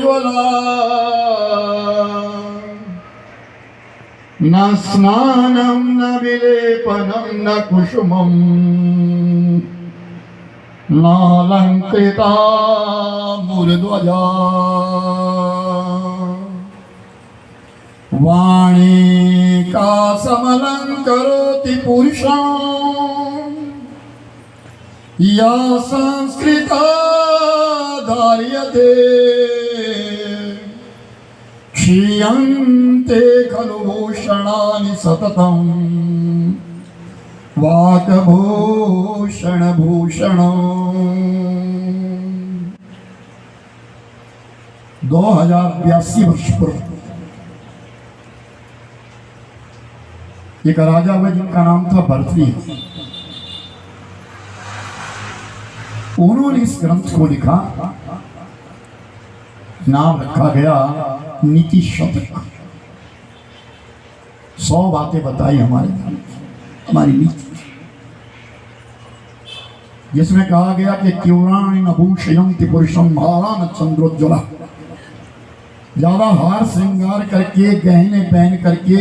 ज्वला न स्नानं न विलेपनं न कुसुमं नालंकृता मूर्ध्वजा वाणी का समलंकरोति पुरुषं या संस्कृता धार्यते क्षीयन्ते खलु भूषणानि सततं वाक्भूषण भूषणं 2082 वर्ष पूर्व एक राजा हुआ जिनका नाम था भर्तृहरि। उन्होंने इस ग्रंथ को लिखा, नाम रखा गया नीति शतक। 100 बातें बताई हमारी नीति, जिसमें कहा गया कि क्यूराणि न भूषयन्ति पुरुषं भारा न चंद्रोज्ज्वला। ज्यादा हार श्रृंगार करके गहने पहन करके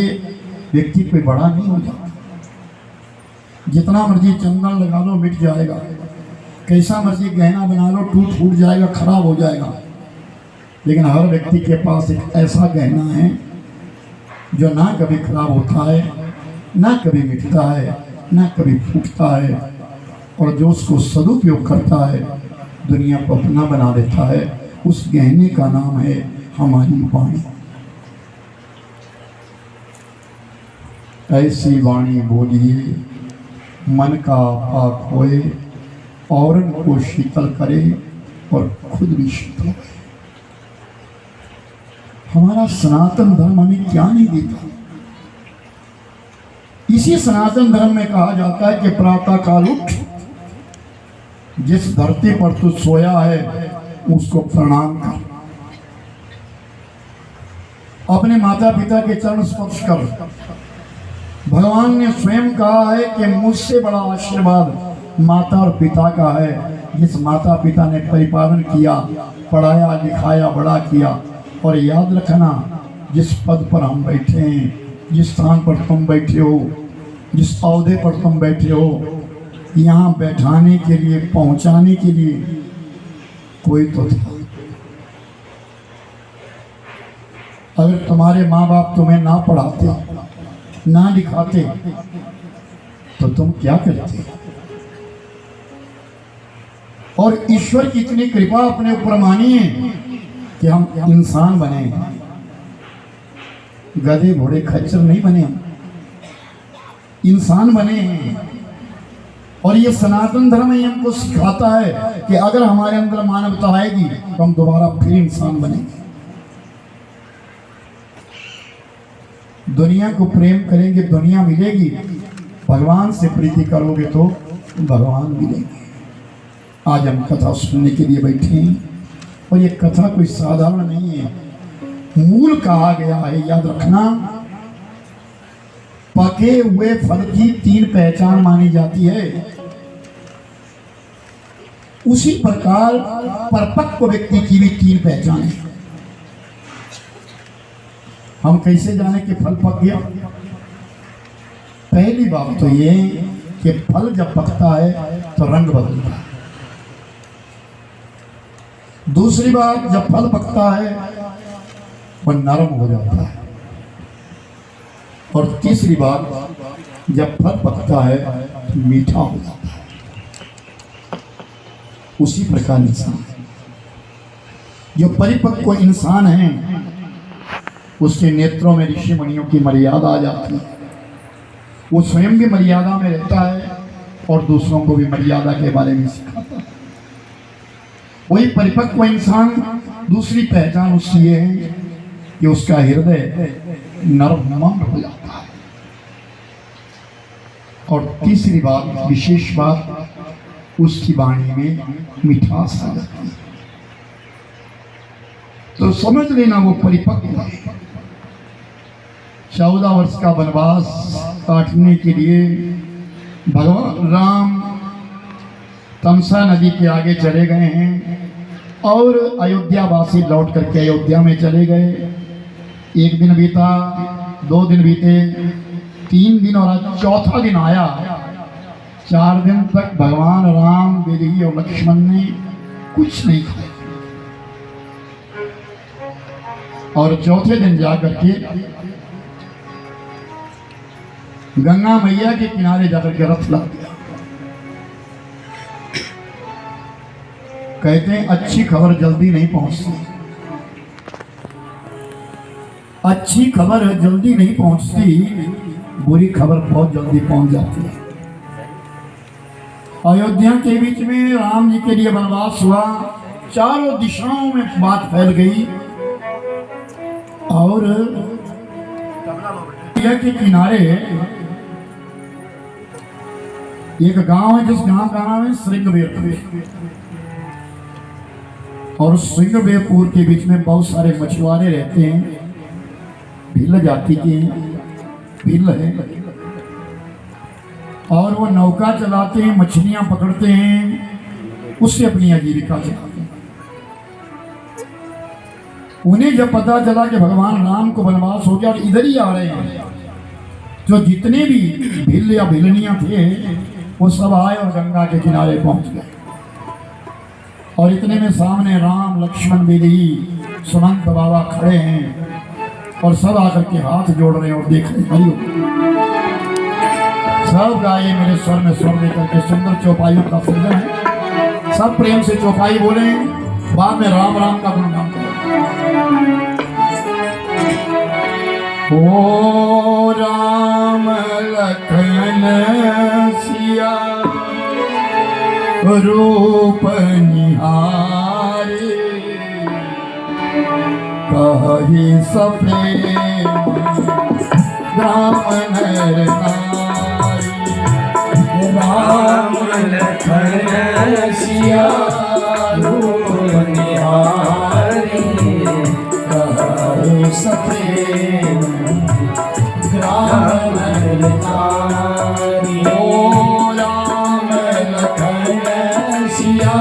व्यक्ति कोई बड़ा नहीं हो जाता। जितना मर्जी चंदन लगा लो मिट जाएगा, कैसा मर्जी गहना बना लो टूट फूट जाएगा, खराब हो जाएगा। लेकिन हर व्यक्ति के पास एक ऐसा गहना है जो ना कभी खराब होता है, ना कभी मिटता है, ना कभी फूटता है, और जो उसको सदुपयोग करता है दुनिया को अपना बना देता है। उस गहने का नाम है हमारी वाणी। ऐसी वाणी बोलिए मन का पाक होए, और को शीतल करे और खुद भी शीतल हो। हमारा सनातन धर्म हमें क्या नहीं देता। इसी सनातन धर्म में कहा जाता है कि प्रातः काल उठ, जिस धरती पर तू सोया है उसको प्रणाम कर, अपने माता पिता के चरण स्पर्श कर। भगवान ने स्वयं कहा है कि मुझसे बड़ा आशीर्वाद माता और पिता का है। जिस माता पिता ने परिपालन किया, पढ़ाया लिखाया, बड़ा किया। और याद रखना, जिस पद पर हम बैठे हैं, जिस स्थान पर तुम बैठे हो, जिस औहदे पर तुम बैठे हो, यहाँ बैठाने के लिए, पहुँचाने के लिए कोई तो था। अगर तुम्हारे माँ बाप तुम्हें ना पढ़ाते, ना लिखाते, तो तुम क्या करते? और ईश्वर की इतनी कृपा अपने ऊपर मानी है कि हम इंसान बने, गधे घोड़े खच्चर नहीं बने, हम इंसान बने हैं। और ये सनातन धर्म ही हमको सिखाता है कि अगर हमारे अंदर मानवता आएगी तो हम दोबारा फिर इंसान बनेंगे। दुनिया को प्रेम करेंगे, दुनिया मिलेगी। भगवान से प्रीति करोगे तो भगवान मिलेंगे। आज हम कथा सुनने के लिए बैठे हैं, और ये कथा कोई साधारण नहीं है। मूल कहा गया है, याद रखना, पके हुए फल की 3 पहचान मानी जाती है। उसी प्रकार परिपक्व व्यक्ति की भी 3 पहचान है। हम कैसे जाने कि फल पक गया? पहली बात तो ये कि फल जब पकता है तो रंग बदलता है। दूसरी बात, जब फल पकता है वह नरम हो जाता है। और तीसरी बात, जब फल पकता है तो मीठा हो जाता है। उसी प्रकार इंसान, जो परिपक्व इंसान है, उसके नेत्रों में ऋषि मुनियों की मर्यादा आ जाती है। वो स्वयं भी मर्यादा में रहता है और दूसरों को भी मर्यादा के बारे में सिखाता है। वही परिपक्व इंसान, दूसरी पहचान उसकी ये है कि उसका हृदय नरम हो जाता है। और तीसरी बात, विशेष बात, उसकी वाणी में मिठास आ जाती है। तो समझ लेना वो परिपक्व है। 14 वर्ष का वनवास काटने के लिए भगवान राम तमसा नदी के आगे चले गए हैं। और अयोध्यावासी लौट करके अयोध्या में चले गए। एक दिन बीता, 2 दिन बीते, 3 दिन और आज चौथा दिन आया। 4 दिन तक भगवान राम, विदेही और लक्ष्मण ने कुछ नहीं खाया और चौथे दिन जाकर के गंगा मैया के किनारे जाकर के रथ लग गया। कहते हैं अच्छी खबर जल्दी नहीं पहुंचती, अच्छी खबर जल्दी नहीं पहुंचती, बुरी खबर बहुत जल्दी पहुंच जाती है। अयोध्या के बीच में राम जी के लिए वनवास हुआ, चारों दिशाओं में बात फैल गई और गंगा के किनारे एक गांव है, जिस गांव का नाम है श्रृंगवेरपुर। और श्रृंगवेरपुर के बीच में बहुत सारे मछुआरे रहते हैं, भील जाति के भील है, और वो नौका चलाते हैं, मछलियां पकड़ते हैं, उससे अपनी आजीविका चलाते हैं। उन्हें जब पता चला कि भगवान राम को वनवास हो गया और इधर ही आ रहे हैं, जो जितने भी भील या भिलनियां थे वो सब आए और गंगा के किनारे पहुंच गए। और इतने में सामने राम, लक्ष्मण, विदेही, सुमंत बाबा खड़े हैं और सब आकर के हाथ जोड़ रहे हैं और देख रहे हैं। हरिओम सब गाये मेरे स्वर में स्वर देकर के सुंदर चौपाइयों का सृजन है। सब प्रेम से चौपाई बोले, बाद में राम राम का गुणगान करें। ओ राम लखन सिया रूप निहारे, कहि सप्रेम राम नर नारी। राम लखन सिया रूप निहारे, कहि सप्रेम राम नर नारी। ओ राम लखन सिया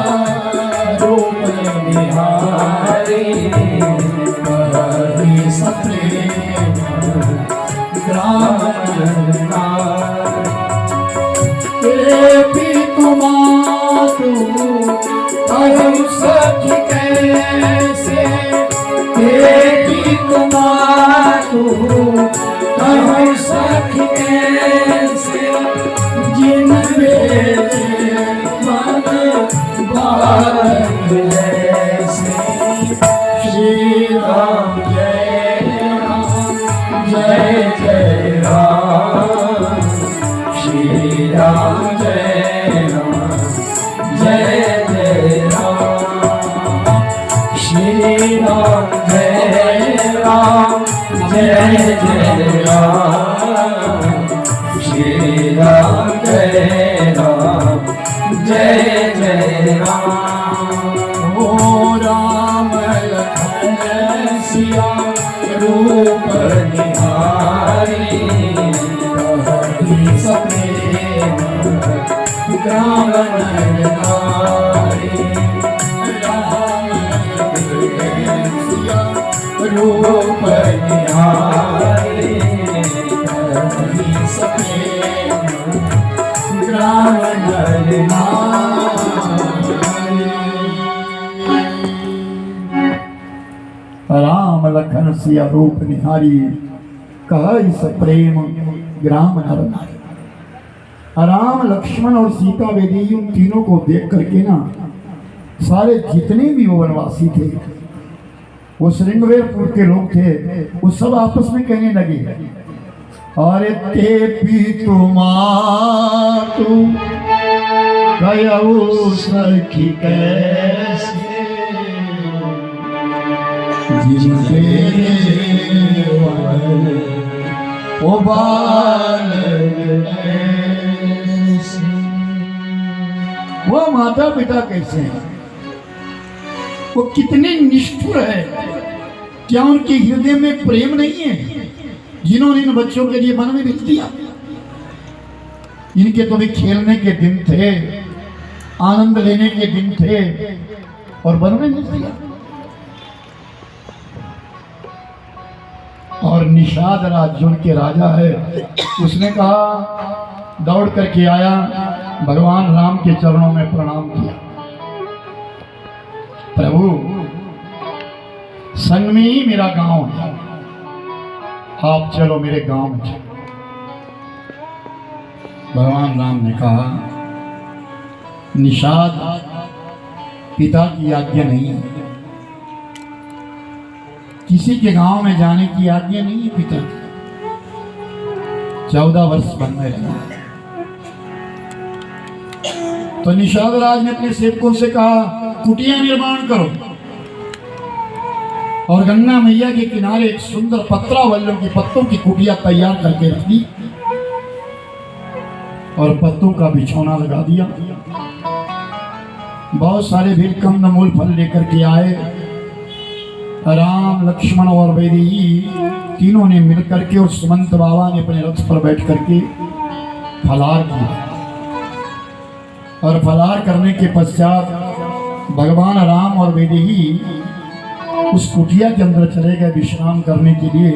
रूप निहारे, कहि सप्रेम राम नर नारी। मातु अरु सखी कैसे, तेरी मातु अरु सखी कैसे, जिन बेचे मन बालक जैसे। श्री राम जय राम, जय जय राम। श्री राम जय राम, जय जय राम। श्री राम जय राम, जय जय राम। श्री राम जय राम, जय जय राम। ओ राम लखन सिया रूप निहारी, कहि सप्रेम राम नर नारी। राम लखन सिया रूप निहारी, कहि सप्रेम राम नर नारी। राम लखन सिया रूप निहारी, कहि सप्रेम राम नर नारी। राम, लक्ष्मण और सीता वेदी उन तीनों को देख करके ना सारे जितने भी वो वनवासी थे, वो श्रृंगवेरपुर के लोग थे, वो सब आपस में कहने लगे, अरे ते पीतु मातु कयऊ सखी कैसे, जिनसे ओ वो माता पिता कैसे हैं, वो कितने निष्ठुर है। क्या उनके हृदय में प्रेम नहीं है जिन्होंने इन बच्चों के लिए वन में भेज दिया? इनके तो भी खेलने के दिन थे, आनंद लेने के दिन थे, और वन में भेज दिया। और निषाद राज जो उनके राजा है, उसने कहा, दौड़ करके आया, भगवान राम के चरणों में प्रणाम किया, प्रभु संग में ही मेरा गांव है, आप चलो मेरे गांव में चलो। भगवान राम ने कहा, निषाद पिता की आज्ञा नहीं है, किसी के गांव में जाने की आज्ञा नहीं है पिता की। 14 वर्ष वन में रहना। तो निषाद राज ने अपने सेवकों से कहा, कुटिया निर्माण करो और गंगा मैया के किनारे एक सुंदर पत्रावल्लों की पत्तों की कुटिया तैयार करके रख दी और पत्तों का बिछौना लगा दिया। बहुत सारे भी कंद मूल फल लेकर के आए। राम, लक्ष्मण और वैदेही तीनों ने मिलकर के और सुमंत बाबा ने अपने रथ पर बैठ करके फलाहार किया। और फलाहार करने के पश्चात भगवान राम और वैदेही उस कुटिया के अंदर चले गए विश्राम करने के लिए।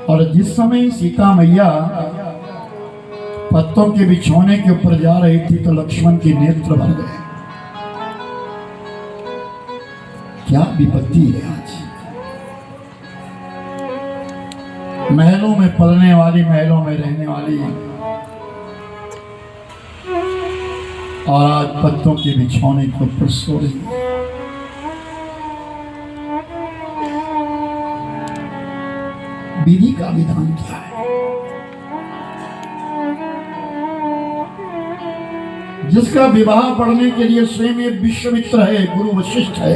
और जिस समय सीता मैया पत्तों के बिछौने के ऊपर जा रही थी तो लक्ष्मण के नेत्र भर गए। क्या विपत्ति है आज, महलों में पलने वाली, महलों में रहने वाली, और आज पत्तों के बिछौने के ऊपर सो रही है। विधि का विधान क्या है? जिसका विवाह पढ़ने के लिए स्वयं एक विश्वामित्र है, गुरु वशिष्ठ है,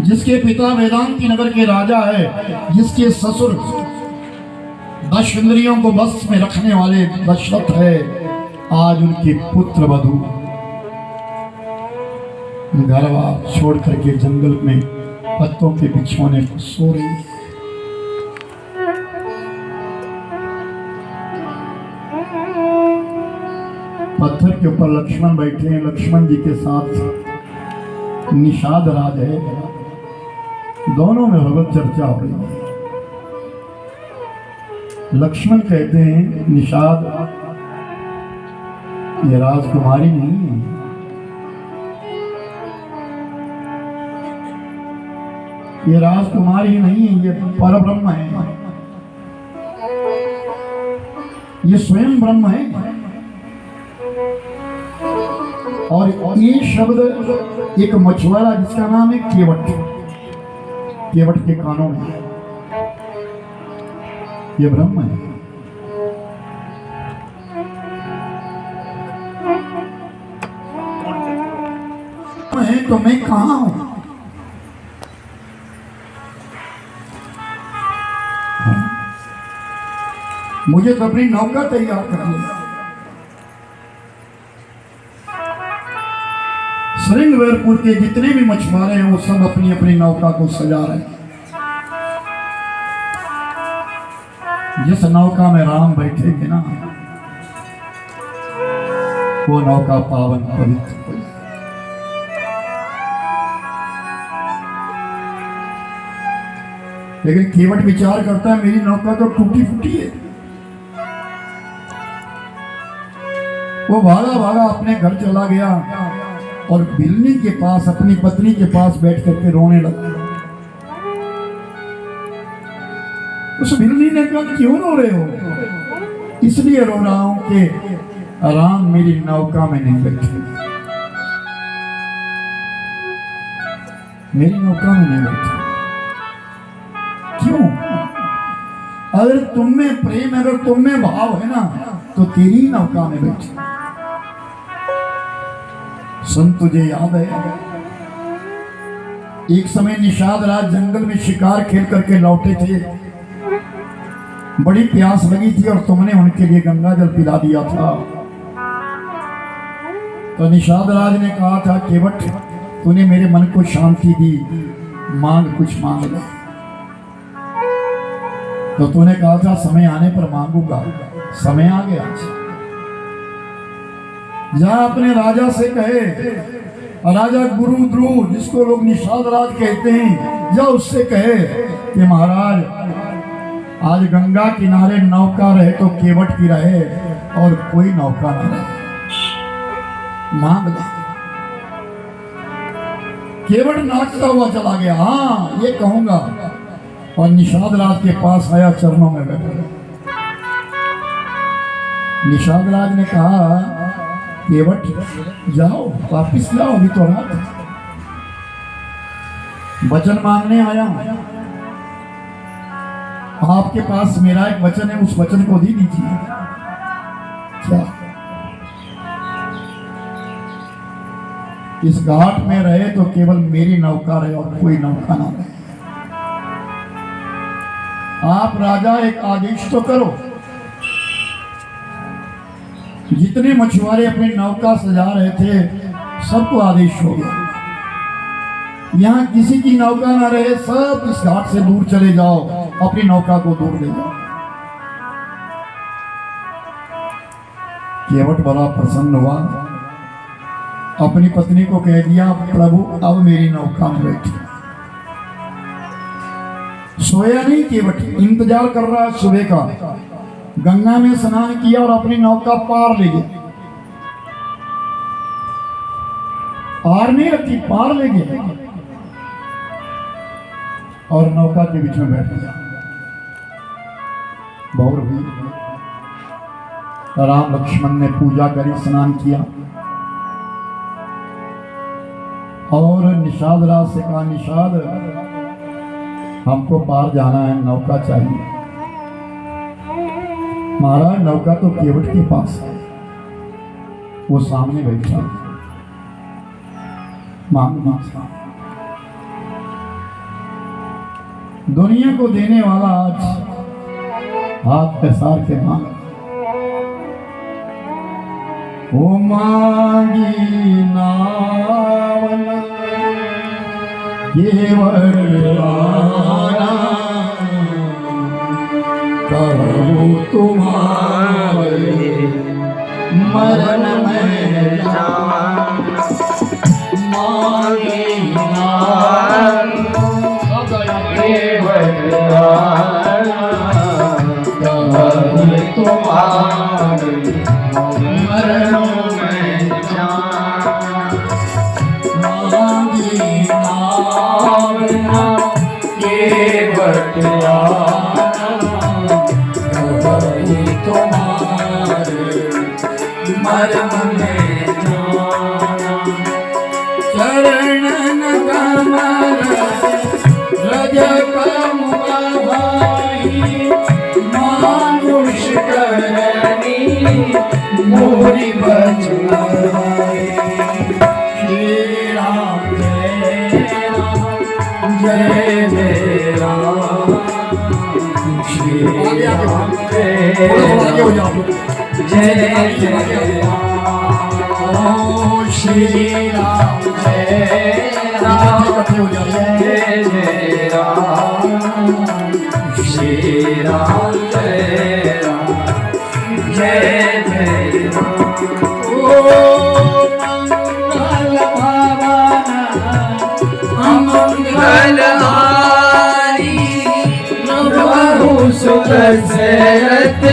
जिसके पिता वेदांती नगर के राजा है, जिसके ससुर 10 इंद्रियों को बस में रखने वाले दशरथ है, आज उनके पुत्र वधू घर बार छोड़ करके जंगल में पत्तों के बिछौने पर सो रही है। पत्थर के ऊपर लक्ष्मण बैठे हैं, लक्ष्मण जी के साथ निषाद राज है, दोनों में भगवत चर्चा हो रही है। लक्ष्मण कहते हैं, निषाद ये राजकुमारी नहीं है, ये राजकुमारी नहीं है, ये परब्रह्म है, ये स्वयं ब्रह्म है। और ये शब्द एक मछुआरा जिसका नाम है केवट, केवट के कानों में ये ब्रह्म है। तो मैं कहां हूं? मुझे तो अपनी नौका तैयार करनी है। श्रृंगवेरपुर के जितने भी मछुआरे हैं वो सब अपनी अपनी नौका को सजा रहे हैं। जिस नौका में राम बैठेंगे ना, वो नौका पावन पवित्र हो जाए। लेकिन केवट विचार करता है, मेरी नौका तो टूटी फूटी है। वो भागा भागा अपने घर चला गया और बिल्ली के पास, अपनी पत्नी के पास बैठ करके रोने लगा। उस बिल्ली ने कहा, क्यों रो रहे हो? इसलिए रो रहा हूं कि राम मेरी नौका में नहीं बैठे, मेरी नौका में नहीं बैठे। क्यों? अगर तुम में प्रेम, अगर तुम में भाव है ना, तो तेरी नौका में बैठे। सुन, तुझे याद है एक समय निषाद राज जंगल में शिकार खेल करके लौटे थे, बड़ी प्यास लगी थी और तुमने उनके लिए गंगा जल पिला दिया था। तो निषाद राज ने कहा था, केवट तूने मेरे मन को शांति दी, मांग, कुछ मांग ले। तो तूने कहा था समय आने पर मांगूंगा, समय आ गया। जा अपने राजा से कहे, राजा गुरु ध्रुव जिसको लोग निषाद राज कहते हैं, जा उससे कहे कि महाराज आज गंगा किनारे नौका रहे तो केवट की रहे और कोई नौका ना रहे, मांग ला। केवट नाचता हुआ चला गया, हाँ ये कहूंगा, और निषाद राज के पास आया, चरणों में बैठा। निषाद राज ने कहा, केवट जाओ वापिस जाओ, अभी तो रात है, वचन मांगने आया हूं, आपके पास मेरा एक वचन है, उस वचन को दे दीजिए। क्या इस घाट में रहे तो केवल मेरी नौका रहे और कोई नौका ना रहे। आप राजा एक आदेश तो करो। जितने मछुआरे अपनी नौका सजा रहे थे सबको आदेश हो गया, यहाँ किसी की नौका ना रहे, सब इस घाट से दूर चले जाओ, अपनी नौका को दूर ले जाओ। केवट बड़ा प्रसन्न हुआ, अपनी पत्नी को कह दिया, प्रभु अब मेरी नौका में बैठे। सोया नहीं केवट, इंतजार कर रहा है सुबह का। गंगा में स्नान किया और अपनी नौका पार ले गया, पार नहीं रखी, पार ले गया और नौका के बीच में बैठ गया। भोर हुई, राम लक्ष्मण ने पूजा करी, स्नान किया और निषाद राज से कहा, निषाद हमको पार जाना है, नौका चाहिए। महाराज नौका तो केवट के पास है, वो सामने बैठा, मांगना दुनिया को देने वाला आज हाथ पैसार के मांग, ओ मांगी नावना केवट आना, कहो तुम्हारे मरण में जान, मांगी नाम केवट आना, कहो तुम्हारे मरण में जान, मांगी नाम केवट आना, तुम्हारे मरम में जाना, चरणन कमल रज कमुआ भाई, मानुष करनी मोरी बचनाई। श्री राम जय राम जय जय राम, श्री राम जय जय राम, श्री राम जय राम जय जय राम, श्री राम जय राम जय जय राम। ओ मंगल भवन अमंगल सुख सेरत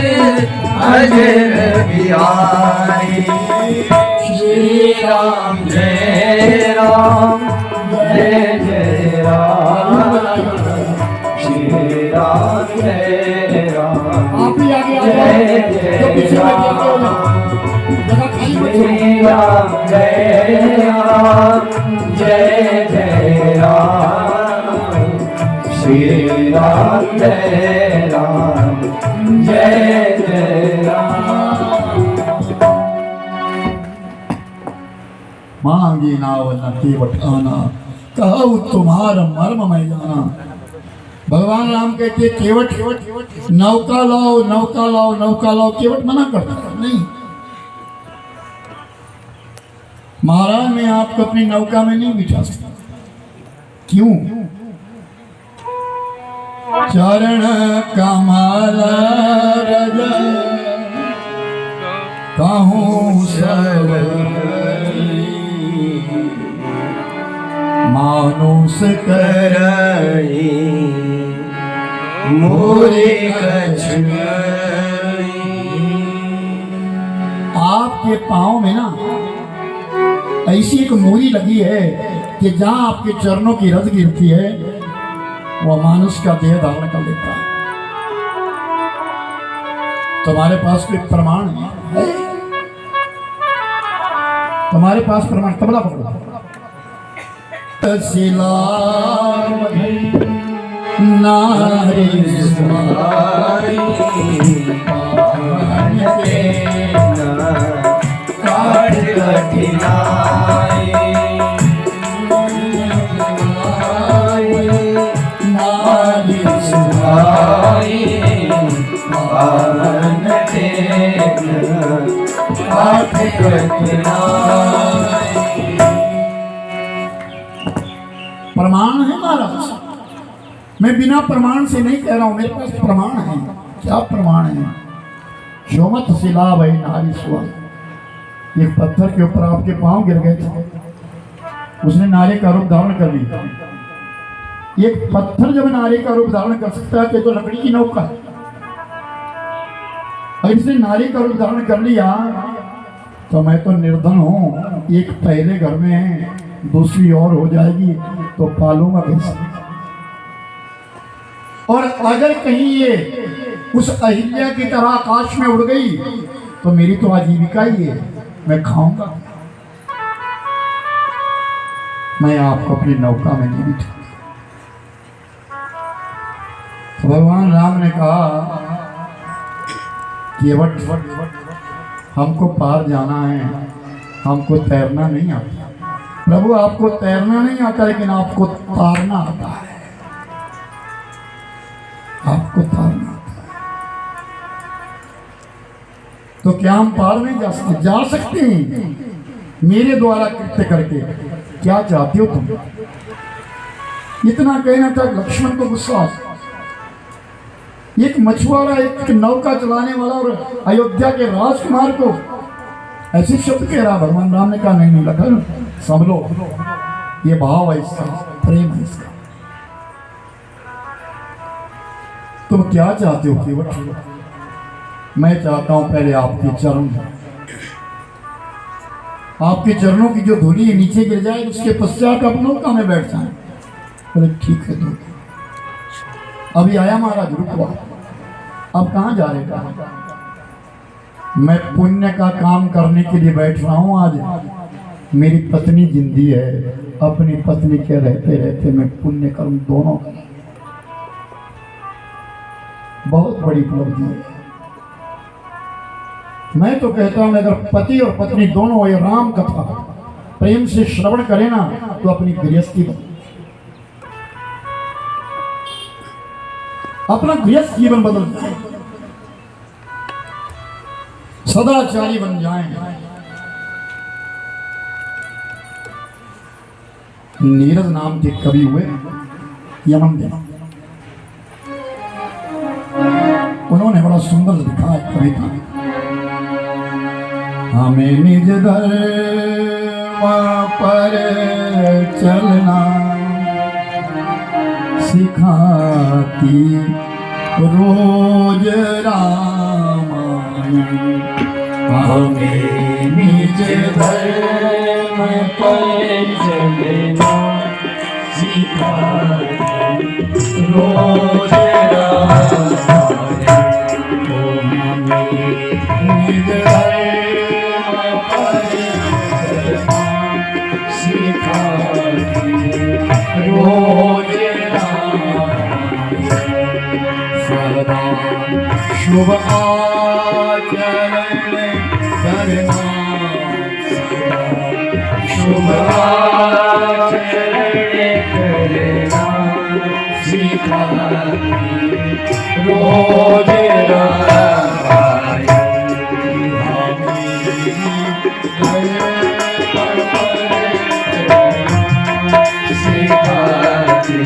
अजर बिहारी, श्री राम जय राम जय जय राम, श्री राम जय राम जय जय राम, श्री राम जय राम जय जय राम, श्री राम जय राम जय जय राम। मांगी नाव न केवट आना, कहूँ तुम्हारा मर्म मैं जाना। भगवान राम कहते केवट नौका लाओ नौका लाओ नौका लाओ, केवट मना करता है, नहीं महाराज मैं आपको अपनी नौका में नहीं बिठा सकता। क्यों? चरण कमल रज कहूँ सब मानुष करई मोरे कछु आपके पाँव में ना ऐसी एक मूरी लगी है कि जहां आपके चरणों की रज गिरती है वह मानुष का देह धारण कर लेता है। तुम्हारे पास कोई प्रमाण है? तुम्हारे पास प्रमाण? तबला पकड़ो। शिला नारी सुमारी काट कठिनाई नारी सुहाई पावन काट कठिनाई। प्रमाण है महाराज, मैं बिना प्रमाण से नहीं कह रहा हूं, मेरे पास प्रमाण है। क्या प्रमाण है? शोमत शिला भाई नारी सुहा, एक पत्थर के ऊपर आपके पांव गिर गए थे, उसने नारी का रूप धारण कर लिया। एक पत्थर जब नारी का रूप धारण कर सकता है तो लकड़ी की नौका है। अगर इसने नारी का रूप धारण कर लिया तो मैं तो निर्धन हूं, एक पहले घर में है, दूसरी और हो जाएगी तो पालूंगा कैसे? और अगर कहीं ये उस अहिल्या की तरह आकाश में उड़ गई तो मेरी तो आजीविका ही है, मैं खाऊंगा। मैं आपको अपनी नौका में नहीं बिठा। तो भगवान राम ने कहा कि वट हमको पार जाना है, हमको तैरना नहीं आता। प्रभु आपको तैरना नहीं आता लेकिन आपको तारना आता है, आपको तारना आता है। तो क्या हम पार नहीं जा सकते? जा सकते हैं मेरे द्वारा कृत्य करके। क्या चाहते हो तुम? इतना कहना था लक्ष्मण को गुस्सा। एक मछुआरा, एक नौका चलाने वाला और अयोध्या के राजकुमार को ऐसे शब्द कह रहा। भगवान राम ने कहा नहीं नहीं लखन संभलो, ये भाव है इसका, प्रेम है इसका। तुम क्या चाहते हो केवट? मैं चाहता हूं पहले आपके चरण, आपके चरणों की जो धूली है नीचे गिर जाए, उसके पश्चात आप नौका में बैठ जाए। बोले ठीक है दो। अभी आया महाराज, रुको। अब कहाँ जा रहे हैं? मैं पुण्य का काम करने के लिए बैठ रहा हूं। आज मेरी पत्नी जिंदी है, अपनी पत्नी के रहते रहते मैं पुण्य कर्म दोनों करूं। बहुत बड़ी उपलब्धि है। मैं तो कहता हूं अगर पति और पत्नी दोनों ये राम कथा प्रेम से श्रवण करें ना तो अपनी गृहस्थी बने, अपना गृहस्थ जीवन बदल जाए, सदाचारी बन जाएं। नीरज नाम के कवि हुए यमन में, उन्होंने बड़ा सुंदर लिखा है कविता। हमें निज धर्म पर चलना सिखाती रोज रामायण। हमें निज धर्म पर चलना सिखाती रोज रामायण। निज धर्म पर चलना सिखाती रोज सदा शुभ आचरण करना, शुभ आचरण करना सिखाती रोज रामायण। सिखाती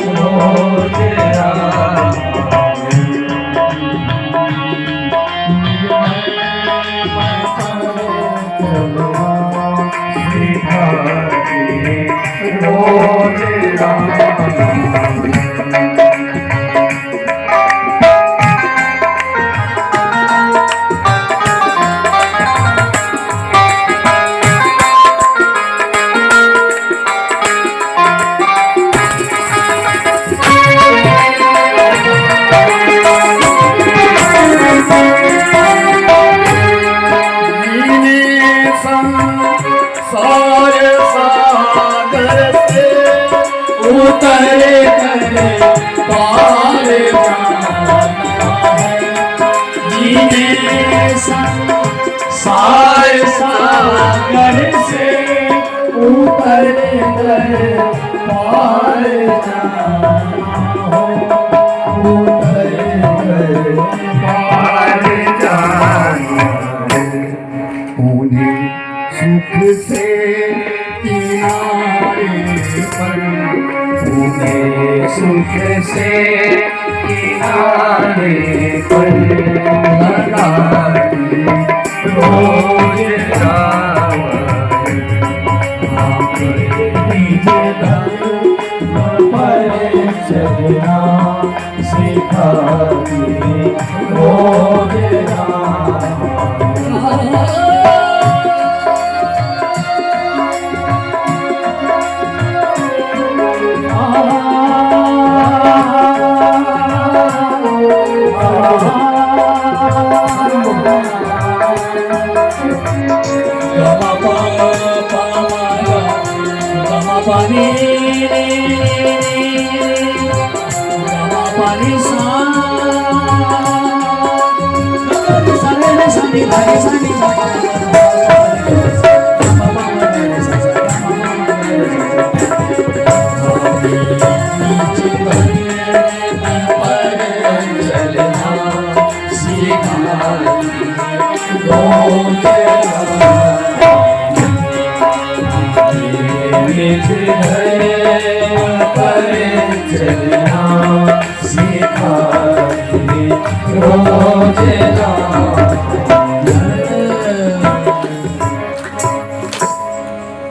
रोज रामायण। रोज राम उतरे करे पार जाना है जीने संसार सागर से उतरे करे पार जाना हो उतरे करे पार जाना है उन्हें सुख से किनारे पर उन्हें सुख से किनारे पर लगाती रोज रावण नीचे धर्म पर चलना सिखाती रोज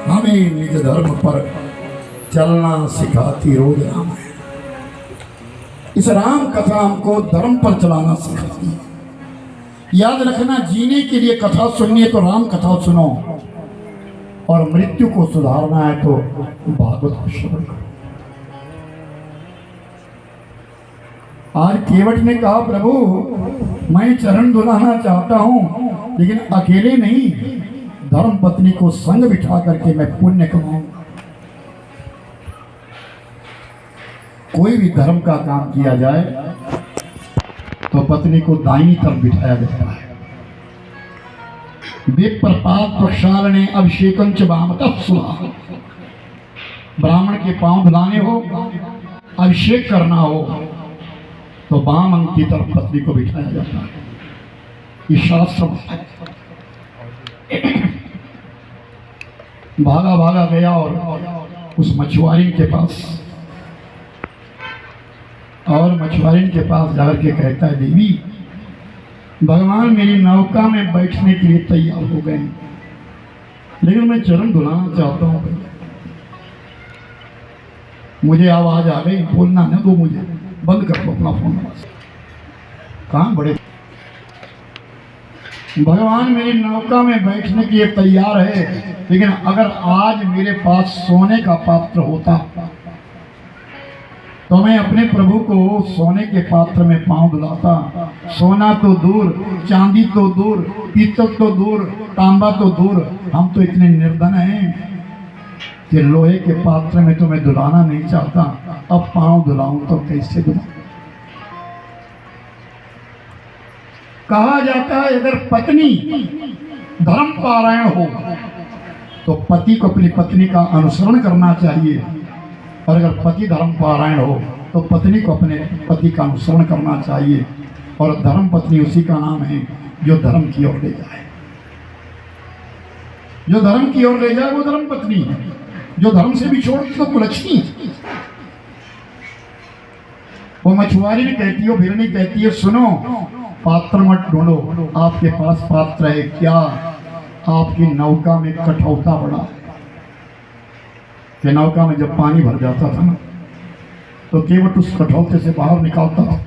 हमें निज धर्म पर चलना सिखाती रोज राम है। इस राम कथा हमको धर्म पर चलाना सिखाती है। याद रखना, जीने के लिए कथा सुननी है तो राम कथा सुनो, और मृत्यु को सुधारना है तो भागवत को श्रवण करो। आज केवट ने कहा, प्रभु मैं चरण धुलाना चाहता हूं लेकिन अकेले नहीं, धर्म पत्नी को संग बिठा करके मैं पुण्य कमाऊंगा। कोई भी धर्म का काम किया जाए तो पत्नी को दाहिनी तरफ बिठाया जाता है। विप्रपात प्रक्षालने अभिषेकं च वामतः सुवा। ब्राह्मण के पांव धुलाने हो, अभिषेक करना हो तो वाम अंग की तरफ पत्नी को बिठाया जाता है। ये शास्त्र भागा भागा गया और उस मछुआरी के पास, और मछुआरी के पास जाकर के कहता है, देवी भगवान मेरी नौका में बैठने के लिए तैयार हो गए, लेकिन मैं चरण धुलाना चाहता हूँ, मुझे आवाज आ गई, बोलना न दो मुझे, बंद कर दो अपना फोन। कहाँ बड़े भगवान मेरी नौका में बैठने के लिए तैयार है, लेकिन अगर आज मेरे पास सोने का पात्र होता तो मैं अपने प्रभु को सोने के पात्र में पांव धुलाता। सोना तो दूर, चांदी तो दूर, पीतल तो दूर, तांबा तो दूर, हम तो इतने निर्धन हैं कि लोहे के पात्र में तो मैं धुलाना नहीं चाहता, अब पांव धुलाऊं तो कैसे धुलाऊं। कहा जाता है अगर पत्नी धर्म पारायण हो तो पति को अपनी पत्नी का अनुसरण करना चाहिए, और अगर पति धर्म पारायण हो तो पत्नी को अपने पति का अनुसरण करना चाहिए। और धर्म पत्नी उसी का नाम है जो धर्म की ओर ले जाए। जो धर्म की ओर ले जाए वो धर्म पत्नी है, जो धर्म से भी छोड़ तो कुलक्षणी है। वो मछुआरी भी कहती है, भिरनी कहती है, सुनो पात्र मत ढूंढो, आपके पास पात्र है क्या? आपकी नौका में कठौता बड़ा है। कि नौका में जब पानी भर जाता था ना, तो केवट उस कठौते से बाहर निकालता था।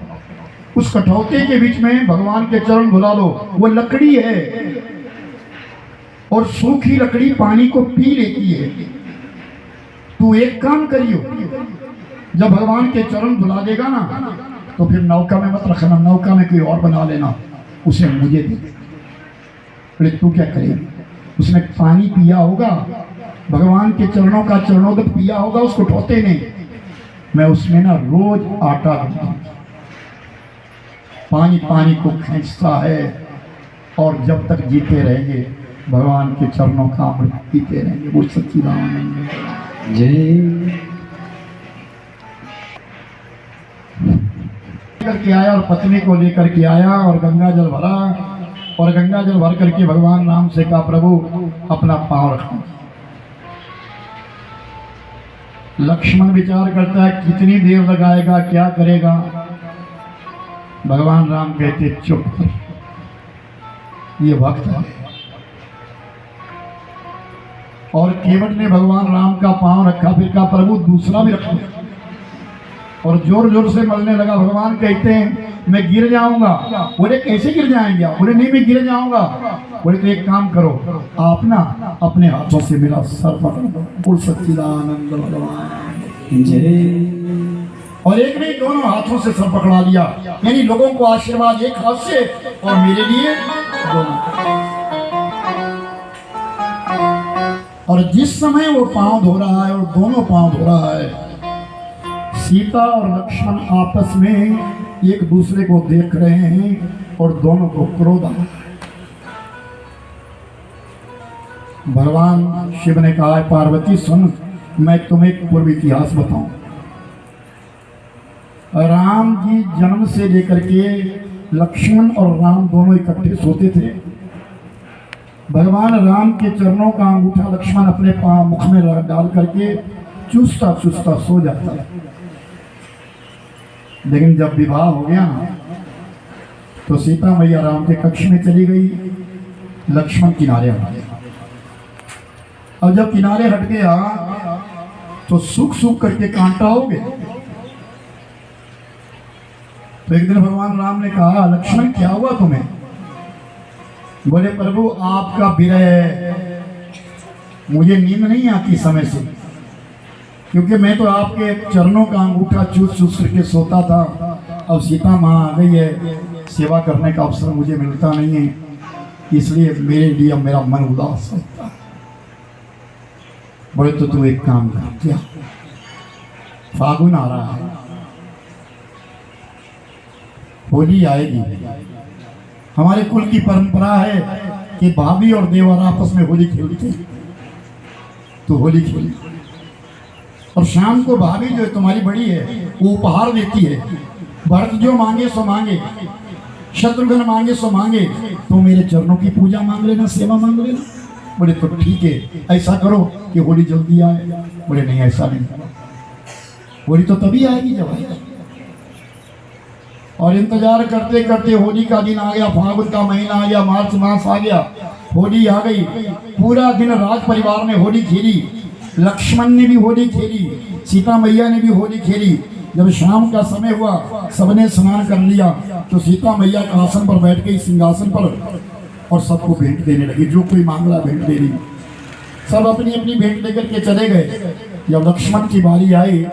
उस कठौते के बीच में भगवान के चरण धुला लो, वो लकड़ी है और सूखी लकड़ी पानी को पी लेती है। तू एक काम करियो, जब भगवान के चरण धुला देगा ना, तो फिर नौका में मत रखना, नौका में कोई और बना लेना, उसे मुझे दे। बोले तू क्या करेगा? उसने पानी पिया होगा, भगवान के चरणों का चरणोदक पिया होगा उस कठौते ने, मैं उसमें ना रोज आटा दूंगा। पानी पानी को खींचता है और जब तक जीते रहेंगे भगवान के चरणों का अमृत पीते रहेंगे। वो सच्चिदानंद जय करके आया और पत्नी को लेकर के आया और गंगा जल भरा, और गंगा जल भर करके भगवान राम से कहा प्रभु अपना पांव रखो। लक्ष्मण विचार करता है कितनी देर लगाएगा, क्या करेगा। भगवान राम कहते चुप कर, ये वक्त है। और केवट ने भगवान राम का पांव रखा, फिर कहा प्रभु दूसरा भी रखो, और जोर जोर से मलने लगा। भगवान कहते हैं मैं गिर जाऊंगा। बोले कैसे गिर जाएंगे आप? बोले नहीं मैं गिर जाऊंगा। बोले तो एक काम करो, आप ना अपने हाथों से मेरा सर पकड़ दो। बोल सच्चिदानंद भगवान जय और एक नहीं दोनों हाथों से सर पकड़ा लिया, यानी लोगों को आशीर्वाद एक हाथ से और मेरे लिए दोनों। और जिस समय वो पांव धो रहा है और दोनों पांव धो रहा है, सीता और लक्ष्मण आपस में एक दूसरे को देख रहे हैं और दोनों को क्रोध आ रहा है। भगवान शिव ने कहा पार्वती सुन, मैं तुम्हें एक पूर्व इतिहास बताऊं। राम जी जन्म से लेकर के लक्ष्मण और राम दोनों इकट्ठे सोते थे। भगवान राम के चरणों का अंगूठा लक्ष्मण अपने पांव मुख में डाल करके चूसता चूसता सो जाता है। लेकिन जब विवाह हो गया ना, तो सीता मैया राम के कक्ष में चली गई, लक्ष्मण किनारे हट गया। अब जब किनारे हट गया तो सूख सूख करके कांटा हो गया। तो एक दिन भगवान राम ने कहा लक्ष्मण क्या हुआ तुम्हें? बोले प्रभु आपका विरह, मुझे नींद नहीं आती समय से, क्योंकि मैं तो आपके चरणों का अंगूठा चूस चूस करके सोता था। अब सीता माँ आ गई है, सेवा करने का अवसर मुझे मिलता नहीं है, इसलिए मेरे लिए मेरा मन उदास होता है। बोले तो तू एक काम कर, क्या? फागुन आ रहा है, होली आएगी। हमारे कुल की परंपरा है कि भाभी और देवर आपस में होली खेलते हैं, तो होली खेल। और शाम को भाभी जो तुम्हारी बड़ी है वो उपहार देती है। भरत जो मांगे सो मांगे, शत्रुघ्न मांगे सो मांगे, तो मेरे चरणों की पूजा मांग लेना, सेवा मांग लेना। बोले तो ठीक है, ऐसा करो कि होली जल्दी आए। बोले नहीं ऐसा नहीं, होली तो तभी आएगी जब आएगी। और इंतजार करते करते होली का दिन आ गया, फागुन का महीना आ गया, मार्च मास आ गया, होली आ गई। पूरा दिन राज परिवार ने होली खेली, लक्ष्मण ने भी होली खेली, सीता मैया ने भी होली खेली। जब शाम का समय हुआ, सबने स्नान कर लिया, तो सीता मैया का आसन पर बैठ गई, सिंहासन पर, और सबको भेंट देने लगी। जो कोई मांगला भेंट दे रही, सब अपनी अपनी भेंट लेकर के चले गए। जब लक्ष्मण की बारी आई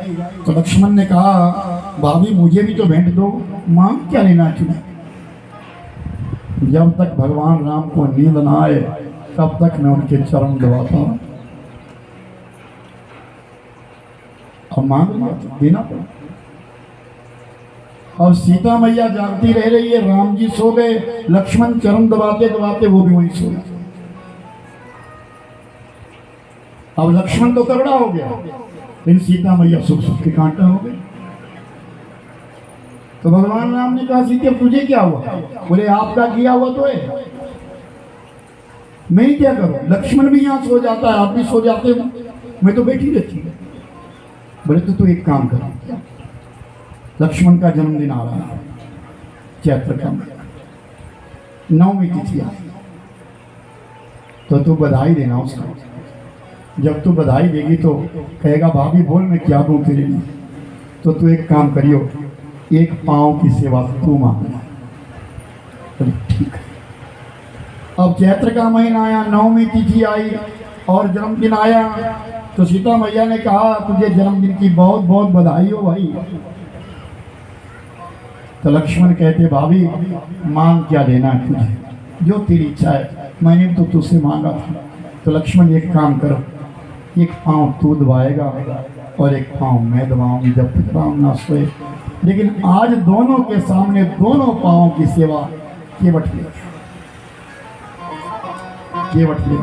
तो लक्ष्मण ने कहा भाभी मुझे भी तो भेंट दो। मांग क्या लेना चुना? जब तक भगवान राम को नींद न आए तब तक मैं उनके चरण दबाता हूं। अब मांग लिया तो देना पड़ा। और सीता मैया जागती रह रही है, राम जी सो गए, लक्ष्मण चरण दबाते दबाते वो भी वहीं सो गए। अब लक्ष्मण तो करड़ा हो गया, लेकिन सीता मैया सुख सुख के कांटा हो गई। तो भगवान राम ने कहा सीता तुझे क्या हुआ? बोले आपका किया हुआ तो है, मैं क्या करूं? लक्ष्मण भी यहाँ सो जाता है, आप भी सो जाते हो, मैं तो बैठी रहती हूँ। बोले तो तू एक काम कर, लक्ष्मण का जन्मदिन आ रहा है, चैत्र का 9वीं तिथि, तो तू बधाई देना उसको। जब तू बधाई देगी तो कहेगा भाभी बोल मैं क्या दूँ तेरे लिए। तो तू एक काम करियो, एक पाँव की सेवा तू मांगना। बोले ठीक है। अब चैत्र का महीना आया, 9वीं तिथि आई और जन्मदिन आया, तो सीता मैया ने कहा तुझे जन्मदिन की बहुत बहुत बधाई हो भाई। तो लक्ष्मण कहते भाभी मांग क्या देना है तुझे, जो तेरी इच्छा है, मैंने तो तुझसे मांगा था। तो लक्ष्मण एक काम करो, एक पाँव तू दबाएगा और एक पाँव मैं दबाऊंगी जब तक राम ना सोए। लेकिन आज दोनों के सामने दोनों पाँव की सेवा केवट ले, केवट ले।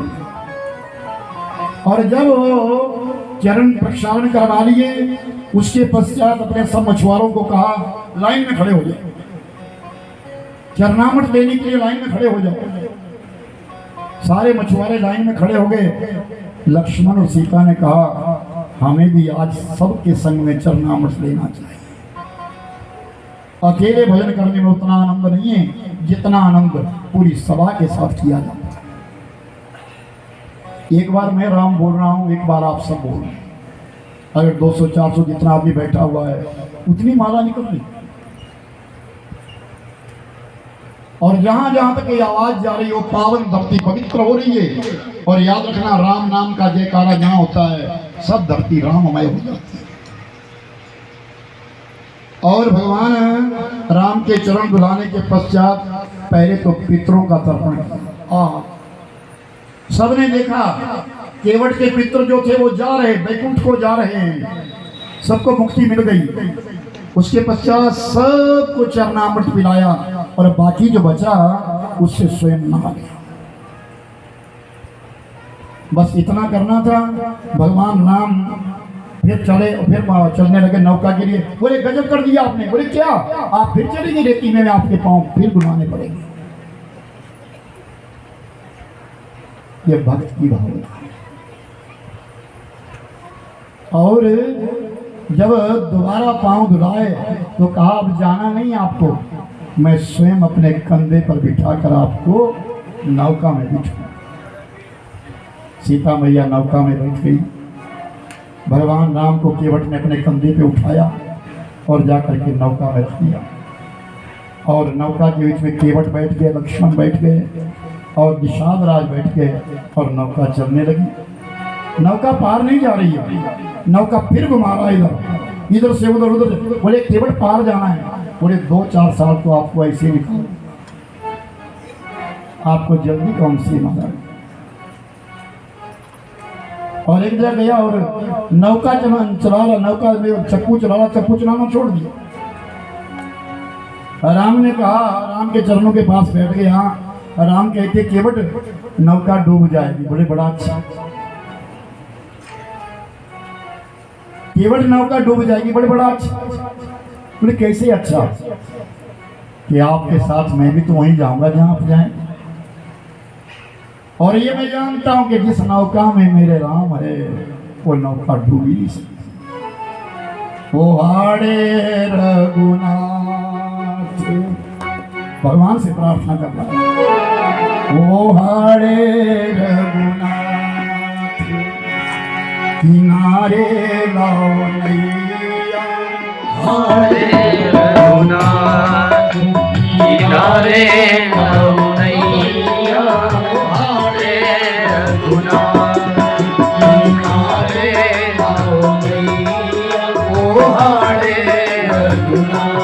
और जब वो चरण प्रक्षालन करवा लिए, उसके पश्चात अपने सब मछुआरों को कहा लाइन में खड़े हो जाओ, चरणामृत लेने के लिए लाइन में खड़े हो जाओ। सारे मछुआरे लाइन में खड़े हो गए। लक्ष्मण और सीता ने कहा हमें भी आज सबके संग में चरणामृत लेना चाहिए। अकेले भजन करने में उतना आनंद नहीं है जितना आनंद पूरी सभा के साथ किया जाता है। एक बार मैं राम बोल रहा हूँ, एक बार आप सब बोल रहे हैं। अगर 200-400 जितना आदमी बैठा हुआ है उतनी माला निकल रही, और जहां जहां तक ये आवाज जा रही हो पावन धरती पवित्र हो रही है। और याद रखना राम नाम का जयकारा जहां होता है सब धरती राममय हो जाती है। और भगवान राम के चरण धुलाने के पश्चात पहले तो पितरों का तर्पण किया। सबने देखा केवट के पितर जो थे वो जा रहे, वैकुंठ को जा रहे हैं, सबको मुक्ति मिल गई। उसके पश्चात सबको चरणामृत पिलाया और बाकी जो बचा उससे स्वयं नहा लिया। बस इतना करना था। भगवान राम फिर चले, फिर चलने लगे नौका के लिए। बोले गजब कर दिया आपने। बोले क्या, आप फिर चलेंगे रेती में, आपके पांव फिर डुलाने पड़ेंगे। ये भक्त की भावना। और जब दोबारा पांव धुलाए तो कहा अब जाना नहीं आपको, मैं स्वयं अपने कंधे पर बिठाकर आपको नौका में बिठाऊं। सीता मैया नौका में बैठ गई। भगवान राम को केवट ने अपने कंधे पे उठाया और जाकर के नौका में रख दिया। और नौका के बीच में केवट बैठ गए, लक्ष्मण बैठ गए और निषाद राज बैठ गए और नौका चलने लगी। नौका पार नहीं जा रही है, नौका फिर घुमा रहा है इधर से उधर उधर। बोले केवट पार जाना है। बोले 2-4 साल तो आपको ऐसे निकाल, आपको जल्दी कौन सी महाराज। और एक जगह गया और नौका चला रहा, नौका में चप्पू चला रहा, चप्पू चलाना छोड़ दिया। राम ने कहा, राम के चरणों के पास बैठ गया। राम कहते केवट नौका डूब जाएगी। बोले बड़ा अच्छा। केवट नौका डूब जाएगी, बड़े बड़ा अच्छा। बोले कैसे अच्छा, कि आपके साथ मैं भी तो वहीं जाऊंगा जहां आप जाएं। और ये मैं जानता हूं कि जिस नौका में मेरे राम है वो नौका डूब ही नहीं सकती। ओ हाड़े रघुनाथ, भगवान से प्रार्थना करना है। ओ हाड़े रघुनाथ किनारे लाओ नैया, हरे रघुनाथ किनारे लाओ नैया, हरे रघुनाथ किनारे लाओ नैया, ओ हरे रघुनाथ।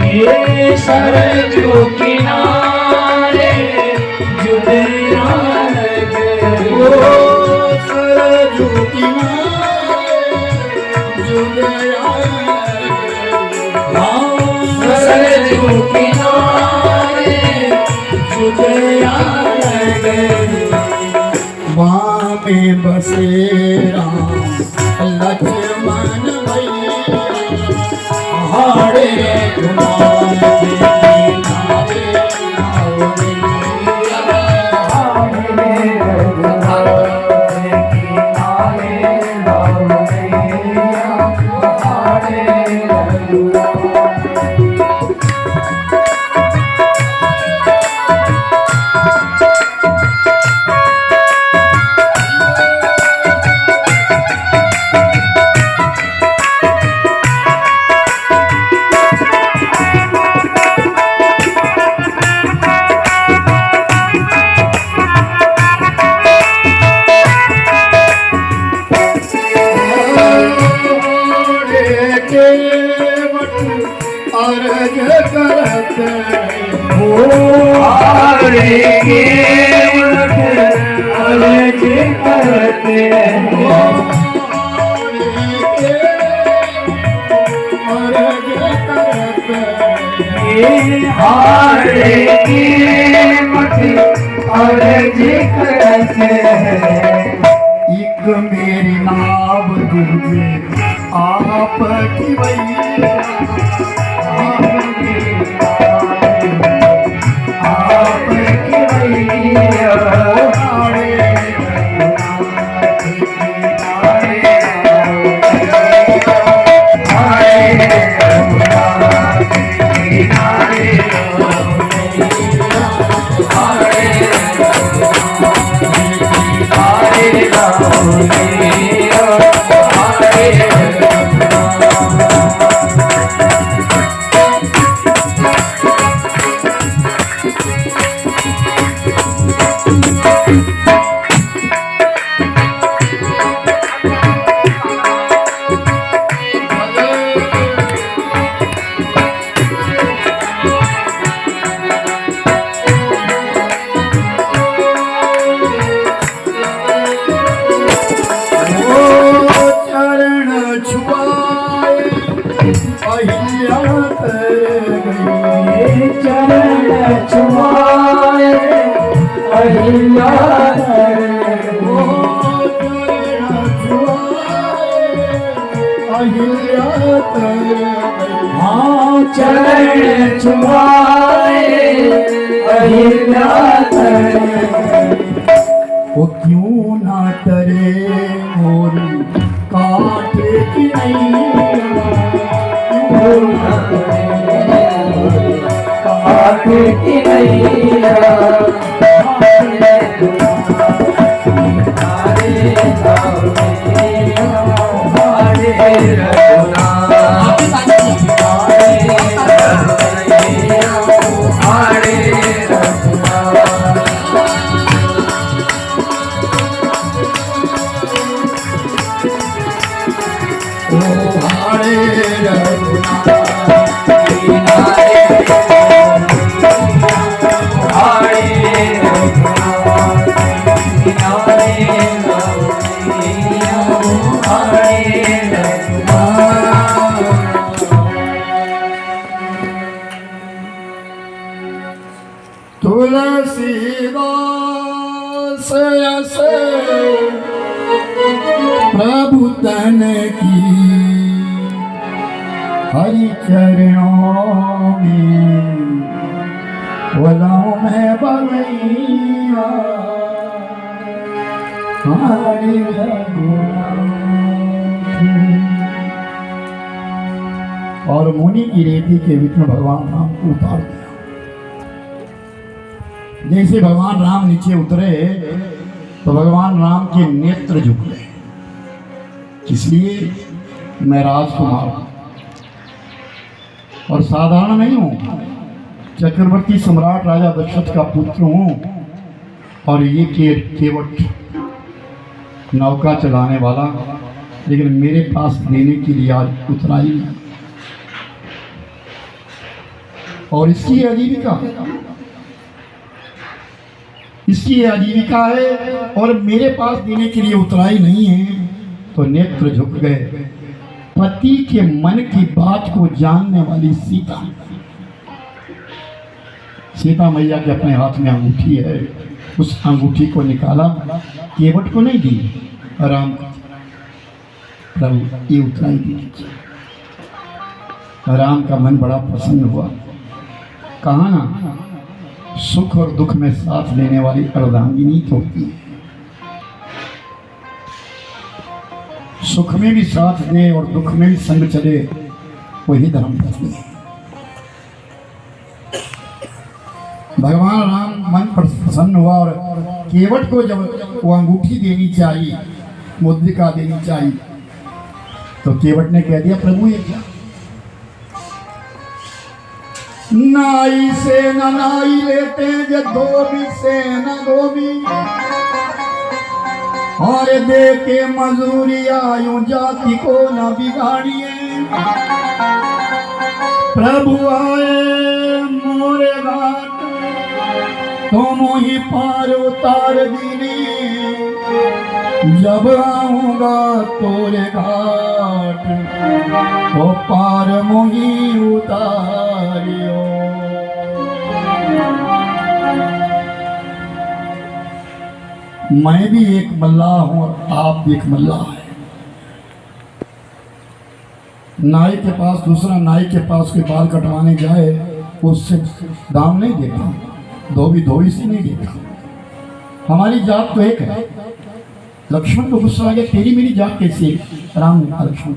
ये सरजू किनारे जुड़िया ओ सरजू किनारे जुड़िया, सरजू किनारे जुड़िया वहाँ पे बसे राम लक्ष्मण मैया, हाड़े रघुनाथ किनारे करते हारे की मठी अर्ज करते एक मेरी नाव दूजे आप की वैया आप की वैया चरण छुआए अहिल्या वो क्यों ना तरे मोरी काटे की काटे की तुलसीदास ऐसे प्रभु तन की हरि चरणों में बोलाऊं मैं बलैया हरि रघुनाथ। और मुनि की रेती के बीच में भगवान राम को उतार दिया। जैसे भगवान राम नीचे उतरे तो भगवान राम के नेत्र झुक गए। इसलिए मैं राजकुमार हूं और साधारण नहीं हूं, चक्रवर्ती सम्राट राजा दशरथ का पुत्र हूं और ये केवट नौका चलाने वाला, लेकिन मेरे पास देने के लिए आज उतरा ही नहीं। और इसकी आजीविका है और मेरे पास देने के लिए उतरा ही नहीं है। तो नेत्र झुक गए। पति के मन की बात को जानने वाली सीता मैया के अपने हाथ में अंगूठी है, उस अंगूठी को निकाला, केवट को नहीं दी, राम को। प्रभु ये उतराई दीजिए। राम का मन बड़ा प्रसन्न हुआ। कहा ना, सुख और दुख में साथ लेने वाली अर्धांगिनी तो होती है। सुख में भी साथ दे और दुख में भी संग चले, वही धर्म पत्नी है। भगवान राम मन पर प्रसन्न हुआ और केवट को जब वो अंगूठी देनी चाहिए, मुद्रिका देनी चाहिए, तो केवट ने कह दिया, प्रभु ये क्या? नाई से न नाई लेते जो धोबी से न धोबी, और दे के मजूरी आयु जाति को न बिगाड़िए। प्रभु आए मोरे घाट तुम ही पार उतार दीनी, जब आऊंगा तोरे घाट तो पार मोही उतारियो। मैं भी एक मल्लाह हूं और आप भी एक मल्लाह है। नाई के पास दूसरा नाई के पास कोई बाल कटवाने जाए उससे दाम नहीं देता, धोबी से नहीं देता। हमारी जात तो एक है। लक्ष्मण को गुस्सा आ गया, तेरी मेरी जात कैसी है? राम ने कहा लक्ष्मण,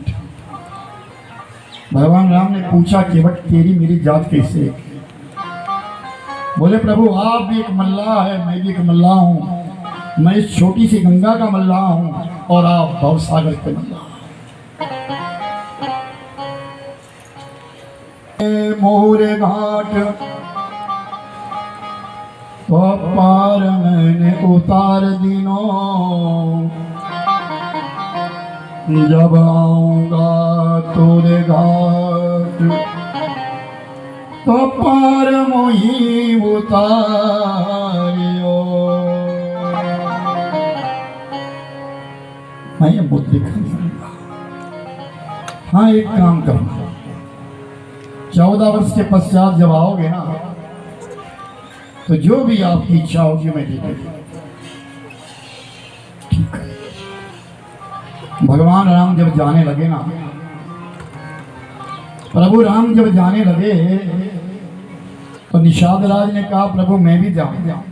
भगवान राम ने पूछा कि बट तेरी मेरी जात कैसे है? बोले प्रभु आप भी एक मल्लाह है, मैं भी एक मल्लाह हूँ। मैं इस छोटी सी गंगा का मल्लाह हूँ और आप भव सागर के मल्लाह। मोरे घाट तो पार मैंने उतार दिनो, जब आऊंगा तोरे घाट तो पार मोही उतारियो। मैं ये मुद्दे करूंगा। हाँ एक काम करूंगा, 14 वर्ष के पश्चात जब आओगे ना तो जो भी आपकी इच्छा होगी मैं दे दूंगा। ठीक है। भगवान राम जब जाने लगे ना, प्रभु राम जब जाने लगे तो निषाद राज ने कहा प्रभु मैं भी जाऊंगा,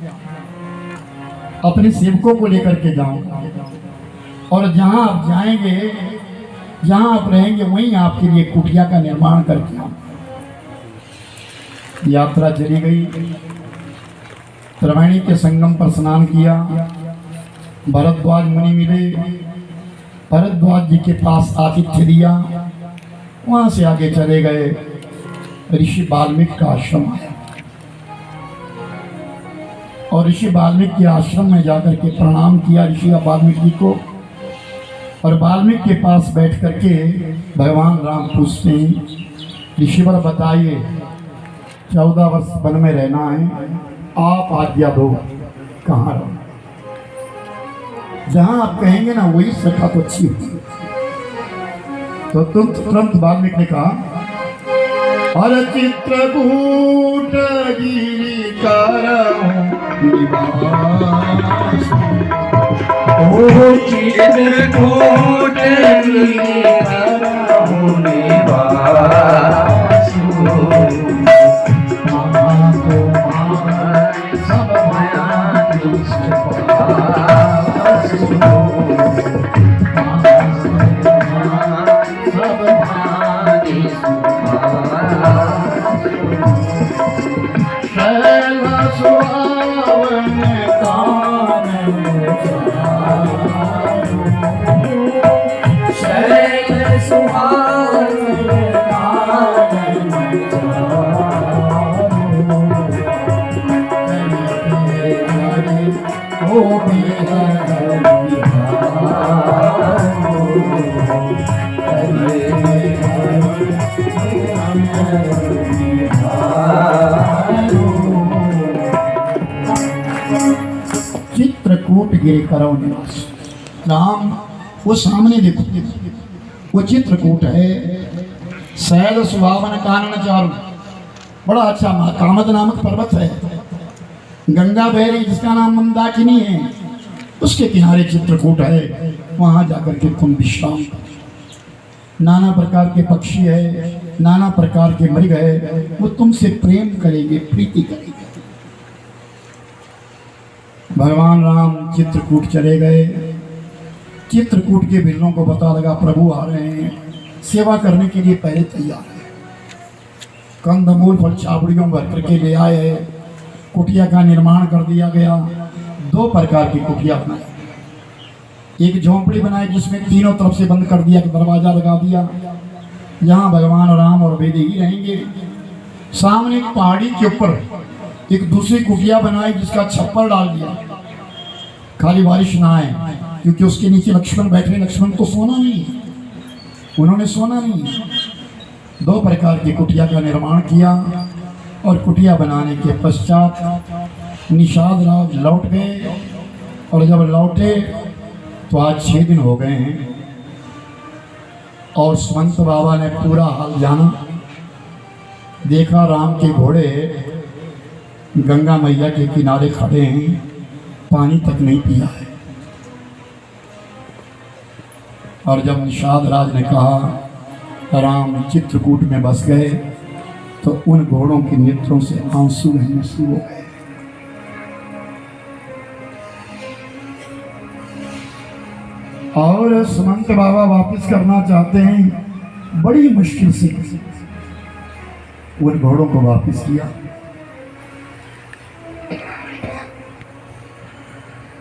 अपने सेवकों को लेकर के जाऊंगा और जहां आप जाएंगे जहां आप रहेंगे वहीं आपके लिए कुटिया का निर्माण करके आऊंगा। यात्रा चली गई, त्रिवेणी के संगम पर स्नान किया, भरद्वाज मुनि मिले, भरद्वाज जी के पास आतिथ्य दिया, वहां से आगे चले गए, ऋषि वाल्मीकि का आश्रम आया और ऋषि वाल्मीकि के आश्रम में जाकर के प्रणाम किया ऋषि वाल्मीकि जी को। और वाल्मीकि के पास बैठ करके भगवान राम पूछते हैं ऋषिवर बताइए 14 वर्ष वन में रहना है, आप आज्ञा दो कहाँ रहो? जहां आप कहेंगे ना वही सखा तो अच्छी होगी। तो तुरंत वाल्मीकि ने कहा अरे चित्रकूट गिरी करहूं निवास, ओ चित्रकूट गिरी करहूं निवास, चित्रकूट गिरी करो निवास। राम वो सामने देखो, वो चित्रकूट है, सैल सुहावन कानन चारु, बड़ा अच्छा कामद नामक पर्वत है, गंगा बह रही जिसका नाम मंदाकिनी है, उसके किनारे चित्रकूट है। वहां जाकर के तुम विश्राम करो। नाना प्रकार के पक्षी है, नाना प्रकार के मृग है, वो तुमसे प्रेम करेंगे, प्रीति करेंगे। भगवान राम चित्रकूट चले गए। चित्रकूट के वीरों को पता लगा प्रभु आ रहे हैं, सेवा करने के लिए पहले तैयार है। कंदमूल फल छाबड़ियों भर करके ले आए, कुटिया का निर्माण कर दिया गया। 2 प्रकार की कुटिया बनाई, एक झोंपड़ी बनाई जिसमें तीनों तरफ से बंद कर दिया, दरवाजा लगा दिया, यहाँ भगवान राम और वैदेही रहेंगे। सामने एक पहाड़ी के ऊपर एक दूसरी कुटिया बनाई जिसका छप्पर डाल दिया, खाली बारिश ना आए, क्योंकि उसके नीचे लक्ष्मण बैठे। लक्ष्मण तो सोना नहीं, उन्होंने सोना नहीं। 2 प्रकार की कुटिया का निर्माण किया और कुटिया बनाने के पश्चात निषाद राज लौट गए। और जब लौटे तो आज 6 दिन हो गए हैं और सुमंत बाबा ने पूरा हाल जाना। देखा राम के घोड़े गंगा मैया के किनारे खड़े हैं, पानी तक नहीं पिया है। और जब निषाद राज ने कहा राम चित्रकूट में बस गए, तो उन घोड़ों के नेत्रों से आंसू बहने शुरू हो गए। और सुमंत बाबा वापस करना चाहते हैं, बड़ी मुश्किल से उन घोड़ों को वापस किया।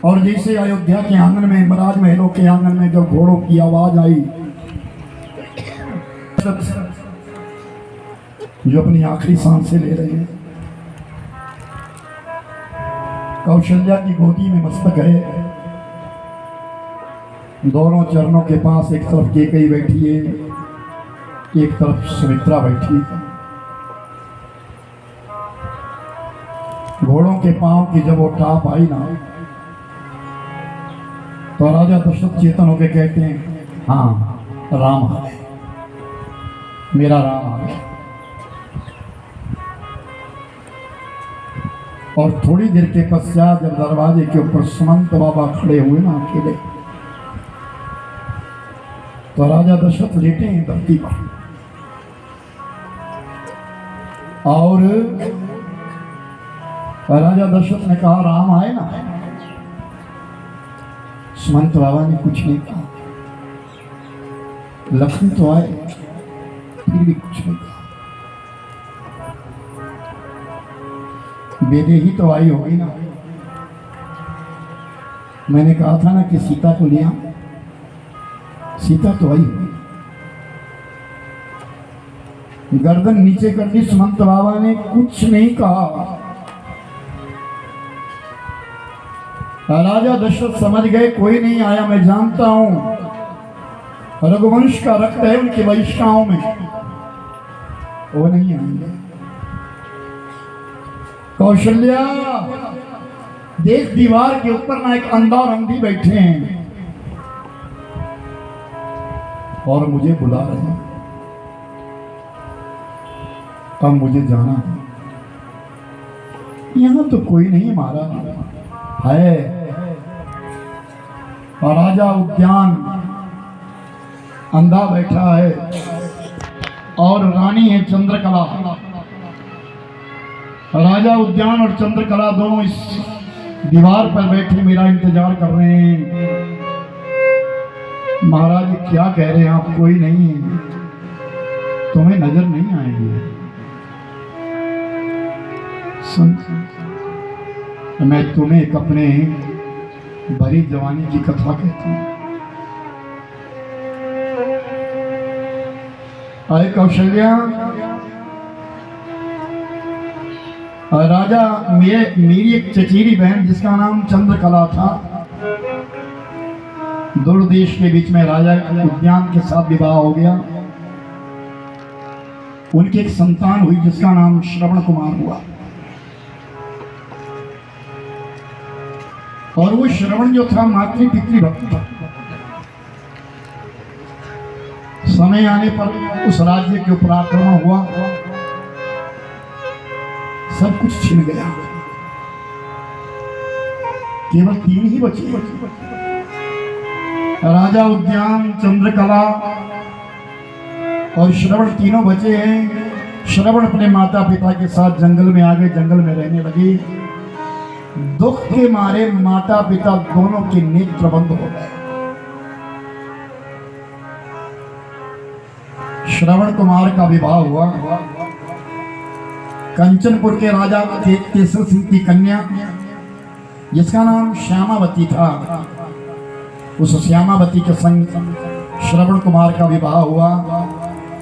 और जैसे अयोध्या के आंगन में, महाराज महलों के आंगन में जब घोड़ों की आवाज आई, जो अपनी आखिरी सांसें ले रहे हैं, कौशल्या की गोदी में मस्तक है, दोनों चरणों के पास एक तरफ केकई बैठी है, एक तरफ सुमित्रा बैठी है। घोड़ों के पांव की जब वो टाप आई ना, तो राजा दशरथ चेतन होकर कहते हैं, हाँ राम आ गए, मेरा राम आ गया। और थोड़ी देर के पश्चात जब दरवाजे के ऊपर सुमंत बाबा खड़े हुए ना अकेले, तो राजा दशरथ लेटे हैं धरती पर। और राजा दशरथ ने कहा राम आए ना। सुमंत बाबा ने कुछ नहीं कहा। लक्ष्मण तो आए, फिर भी कुछ नहीं कहा। बेदेही तो आई होगी ना। मैंने कहा था ना कि सीता को लिया, सीता तो आई हुई। गर्दन नीचे कर दी सुमंत बाबा ने, कुछ नहीं कहा। राजा दशरथ समझ गए कोई नहीं आया, मैं जानता हूं रघुवंश का रक्त है उनके वैष्णवों में, वो नहीं आएंगे। कौशल्या देख, दीवार के ऊपर ना एक अंधा और अंधी बैठे हैं और मुझे बुला रहे हैं। अब मुझे जाना है, यहां तो कोई नहीं मारा है। और राजा उद्यान अंधा बैठा है और रानी है चंद्रकला। राजा उद्यान और चंद्रकला दोनों इस दीवार पर बैठे मेरा इंतजार कर रहे हैं। महाराज क्या कह रहे हैं आप, कोई नहीं है, तुम्हें नजर नहीं आएगी। सुन, मैं तुम्हें एक अपने भरी जवानी की कथा कहता हूं। अरे कौशल्या, राजा मेरी एक चचेरी बहन जिसका नाम चंद्रकला था, दूर देश के बीच में राजा उद्यान के साथ विवाह हो गया। उनकी एक संतान हुई जिसका नाम श्रवण कुमार हुआ। और वो श्रवण जो था मातृ पितृ भक्त था। समय आने पर उस राज्य के ऊपर आक्रमण हुआ, सब कुछ छिन गया, केवल 3 ही बचे। राजा उद्यान, चंद्रकला और श्रवण, तीनों बचे हैं। श्रवण अपने माता पिता के साथ जंगल में आ गए, जंगल में रहने लगे। दुख के मारे माता पिता दोनों के नेत्र बंद हो गए। श्रवण कुमार का विवाह हुआ। कंचनपुर के राजा केसर सिंह की कन्या जिसका नाम श्यामावती था, उस श्यामावती के संग श्रवण कुमार का विवाह हुआ।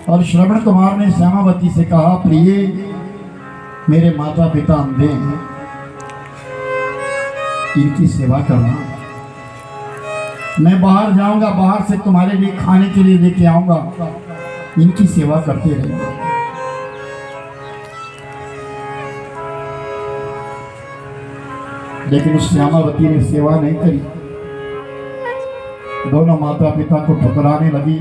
और श्रवण कुमार ने श्यामावती से कहा, प्रिय मेरे माता पिता अंधे हैं, इनकी सेवा करना। मैं बाहर जाऊंगा, बाहर से तुम्हारे लिए खाने के लिए लेके आऊंगा, इनकी सेवा करते रहेंगे। लेकिन उस श्यामावती ने सेवा नहीं करी। दोनों माता पिता को ठुकराने लगी।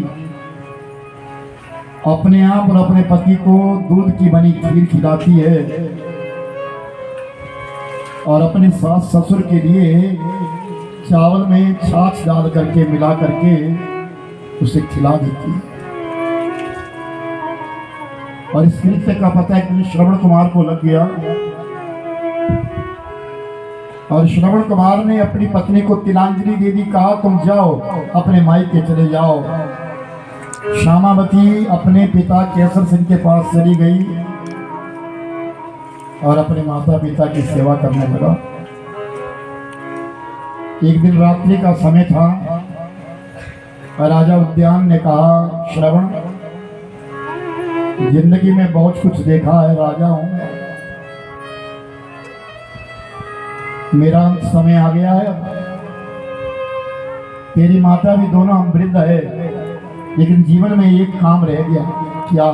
अपने आप और अपने पति को दूध की बनी खीर खिलाती है और अपने सास ससुर के लिए चावल में छाछ डाल करके मिला करके उसे खिला देती है। और इस कृत्य का पता है श्रवण कुमार को लग गया और श्रवण कुमार ने अपनी पत्नी को तिलांजलि दे दी। कहा तुम जाओ अपने मायके चले जाओ। श्यामावती अपने पिता केसर सिंह के पास चली गई और अपने माता पिता की सेवा करने लगा। एक दिन रात्रि का समय था। राजा उद्यान ने कहा श्रवण, जिंदगी में बहुत कुछ देखा है, राजा हूं, मेरा अंत समय आ गया है। तेरी माता भी दोनों अमृत है, लेकिन जीवन में एक काम रह गया। क्या?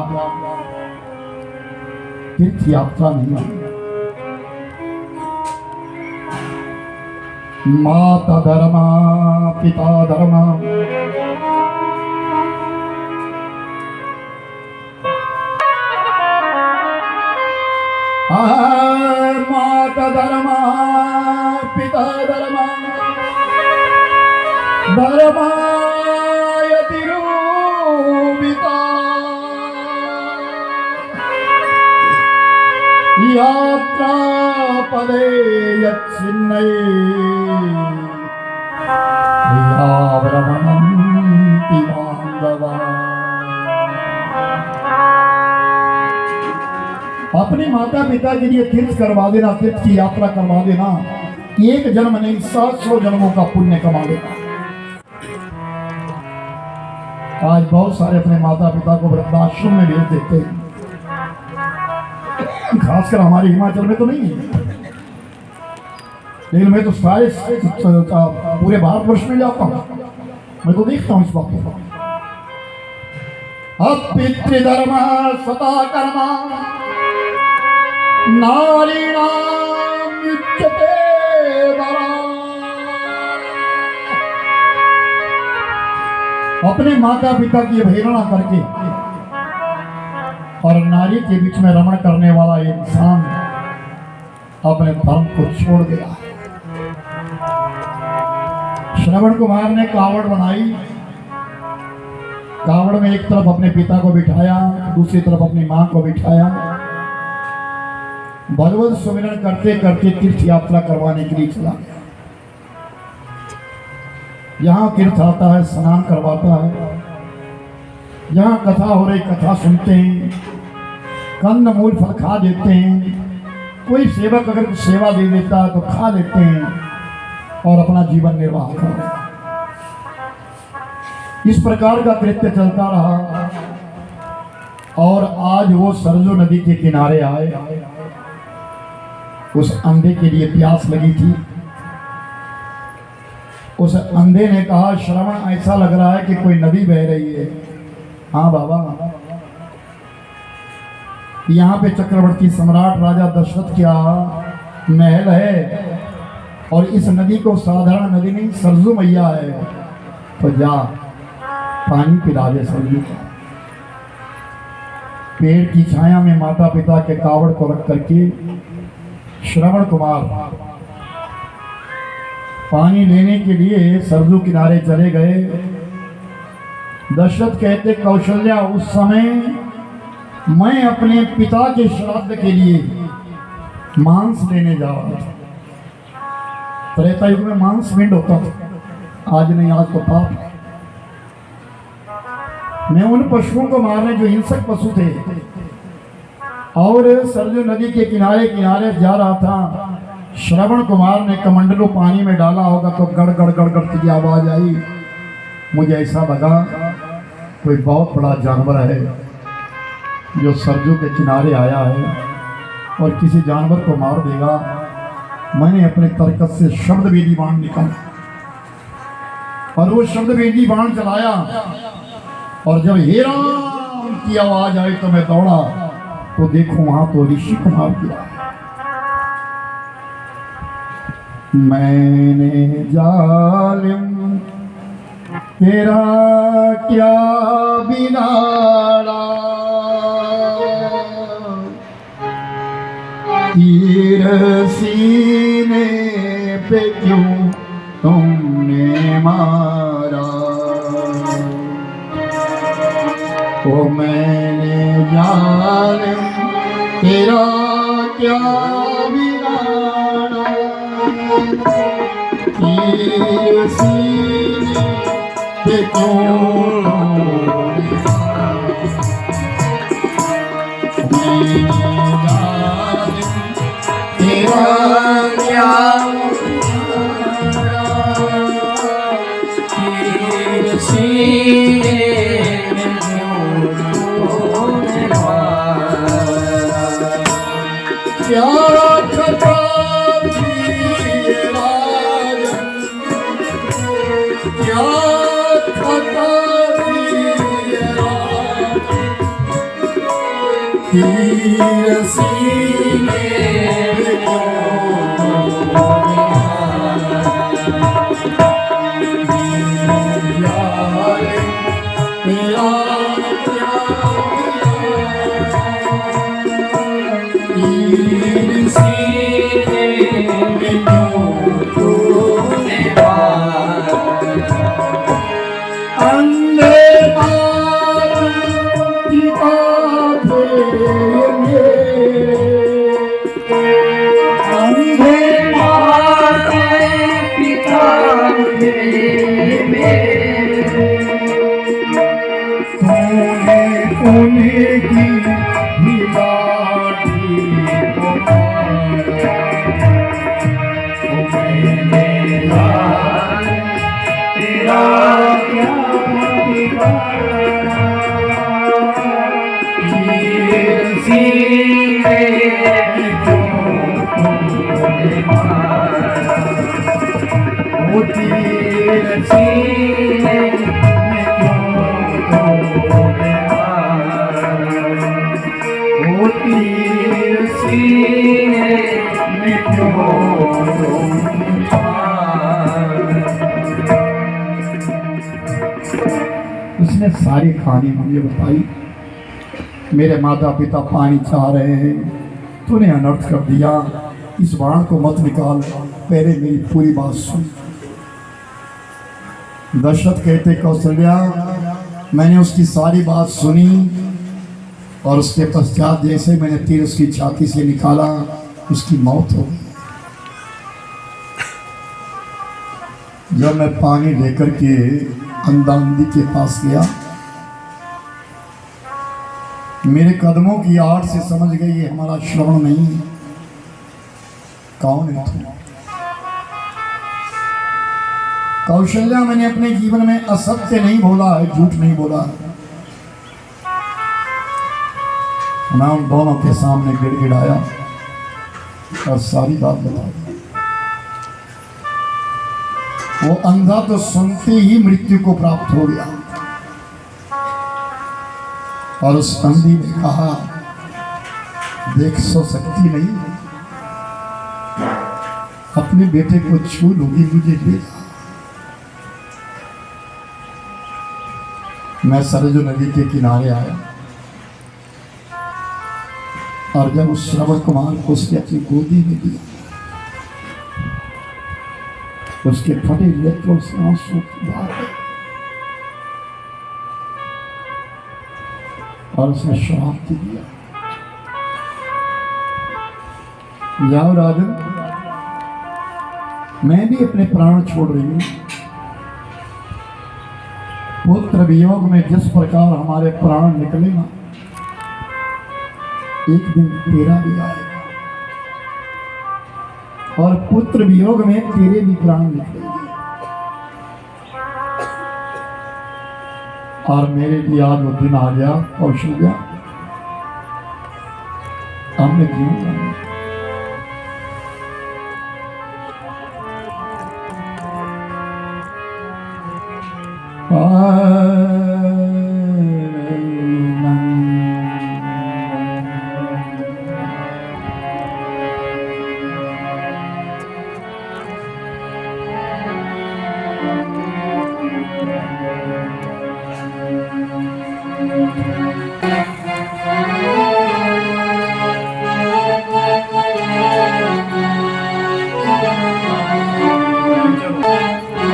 तीर्थ यात्रा नहीं। माता धर्मा पिता धर्मा, माता धर्मा पिता धर्मा, धर्माय तिरुविता, यात्रा पदे यच्छिन्नये यावरमणन्ति बान्धवा। अपने माता पिता के लिए तीर्थ करवा देना, तीर्थ की यात्रा करवा देना, एक जन्म नहीं 700 जन्मों का पुण्य कमा देना। आज बहुत सारे अपने माता पिता को वृद्धाश्रम में भेज देते हैं, खासकर हमारे हिमाचल में तो नहीं है, लेकिन मैं तो सारे पूरे भारतवर्ष में जाता हूँ, मैं तो देखता हूँ इस बात को। अब पितृधर्म सता कर्म नारीणाम युज्यते वरा। अपने माता पिता की अवहेलना करके और नारी के बीच में रमण करने वाला इंसान अपने धर्म को छोड़ गया। श्रवण कुमार ने कावड़ बनाई। कावड़ में एक तरफ अपने पिता को बिठाया, दूसरी तरफ अपनी मां को बिठाया। भगवत सुमिरन करते करते तीर्थ यात्रा करवाने के लिए चला गया। यहाँ तीर्थ आता है, स्नान करवाता है, यहाँ कथा हो रही कथा सुनते हैं, कंद मूल फल खा देते हैं, कोई सेवक अगर सेवा दे देता है तो खा लेते हैं और अपना जीवन निर्वाह कर रहे हैं। इस प्रकार का कृत्य चलता रहा और आज वो सरजू नदी के किनारे आए। उस अंधे के लिए प्यास लगी थी। उस अंधे ने कहा श्रवण, ऐसा लग रहा है कि कोई नदी बह रही है। हाँ बाबा, यहाँ पे चक्रवर्ती सम्राट राजा दशरथ का महल है और इस नदी को साधारण नदी नहीं सरजू मैया है, तो जा पानी पिला दे सरजू का। पेड़ की छाया में माता पिता के कावड़ को रख करके श्रवण कुमार पानी लेने के लिए सरजू किनारे चले गए। दशरथ कहते कौशल्या, उस समय मैं अपने पिता के श्राद्ध के लिए मांस लेने जा रहा था। त्रेता युग में मांस पिंड होता था, आज नहीं, आज तो पाप है। मैं उन पशुओं को मारने जो हिंसक पशु थे और सरजू नदी के किनारे किनारे जा रहा था। श्रवण कुमार ने कमंडलू पानी में डाला होगा तो गड़ गड़ गड़ गड़ की आवाज आई। मुझे ऐसा लगा कोई बहुत बड़ा जानवर है जो सरजू के किनारे आया है और किसी जानवर को मार देगा। मैंने अपने तरकस से शब्द वेदी बाण निकाला और वो शब्द वेदी बाण चलाया और जब हे राम की आवाज आई तो मैं दौड़ा तो देखो वहां तो ऋषि कुमार किया। मैंने जालिम तेरा क्या बिगाड़ा, तीर सीने पे क्यों तुमने मारा। ओ मैंने जालिम तेरा क्या बिगाड़ा, तीर सीने पे क्यों तुमने मारा। तेरा क्या तीर सीने में क्यों तूने मारा। क्या खता थी राजन, क्या खता थी राजन, तीर सीने में क्यों तुमने उसने सारी कहानी मुझे बताई। मेरे माता पिता पानी चाह रहे हैं, तूने अनर्थ कर दिया, इस बाण को मत निकाल, पहले मेरी पूरी बात सुन। दशरथ कहते कौशल्या, मैंने उसकी सारी बात सुनी और उसके पश्चात जैसे मैंने तीर उसकी छाती से निकाला, उसकी मौत हो गई। जब मैं पानी लेकर के अंधांधी के पास गया, मेरे कदमों की आड़ से समझ गई ये हमारा श्रवण नहीं। कौन है तू? कौशल्या, मैंने अपने जीवन में असत्य नहीं बोला है, झूठ नहीं बोला है। मैं उन दोनों के सामने गिड़गिड़ाया और सारी बात बता दी। वो अंधा तो सुनते ही मृत्यु को प्राप्त हो गया और उस अंधी ने कहा, देख सो सकती नहीं, अपने बेटे को छू लूंगी, मुझे ले जा। मैं सरजू नदी के किनारे आया और जब उस श्रवण कुमार को उसके अपनी गोदी में दिया, उसके फटे नेत्रों से आंसू बहा गए और उसने श्राप दे दिया, जाओ राजन, मैं भी अपने प्राण छोड़ रही हूं। पुत्र वियोग में जिस प्रकार हमारे प्राण निकले ना, एक दिन तेरा भी आएगा और पुत्र वियोग में तेरे भी प्राण निकलेंगे और मेरे भी आज वो दिन आ गया। कौशल्या, अब मैं जीऊंगा नहीं।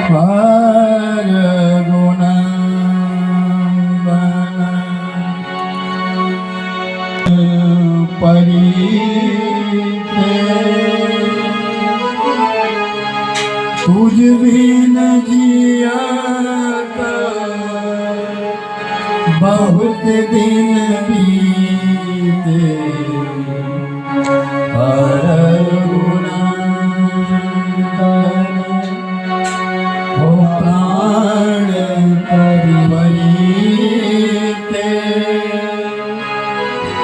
हर गुण तुझ बिन जिया बहुत दिन बीते हर गुण हो प्राण परिवरीते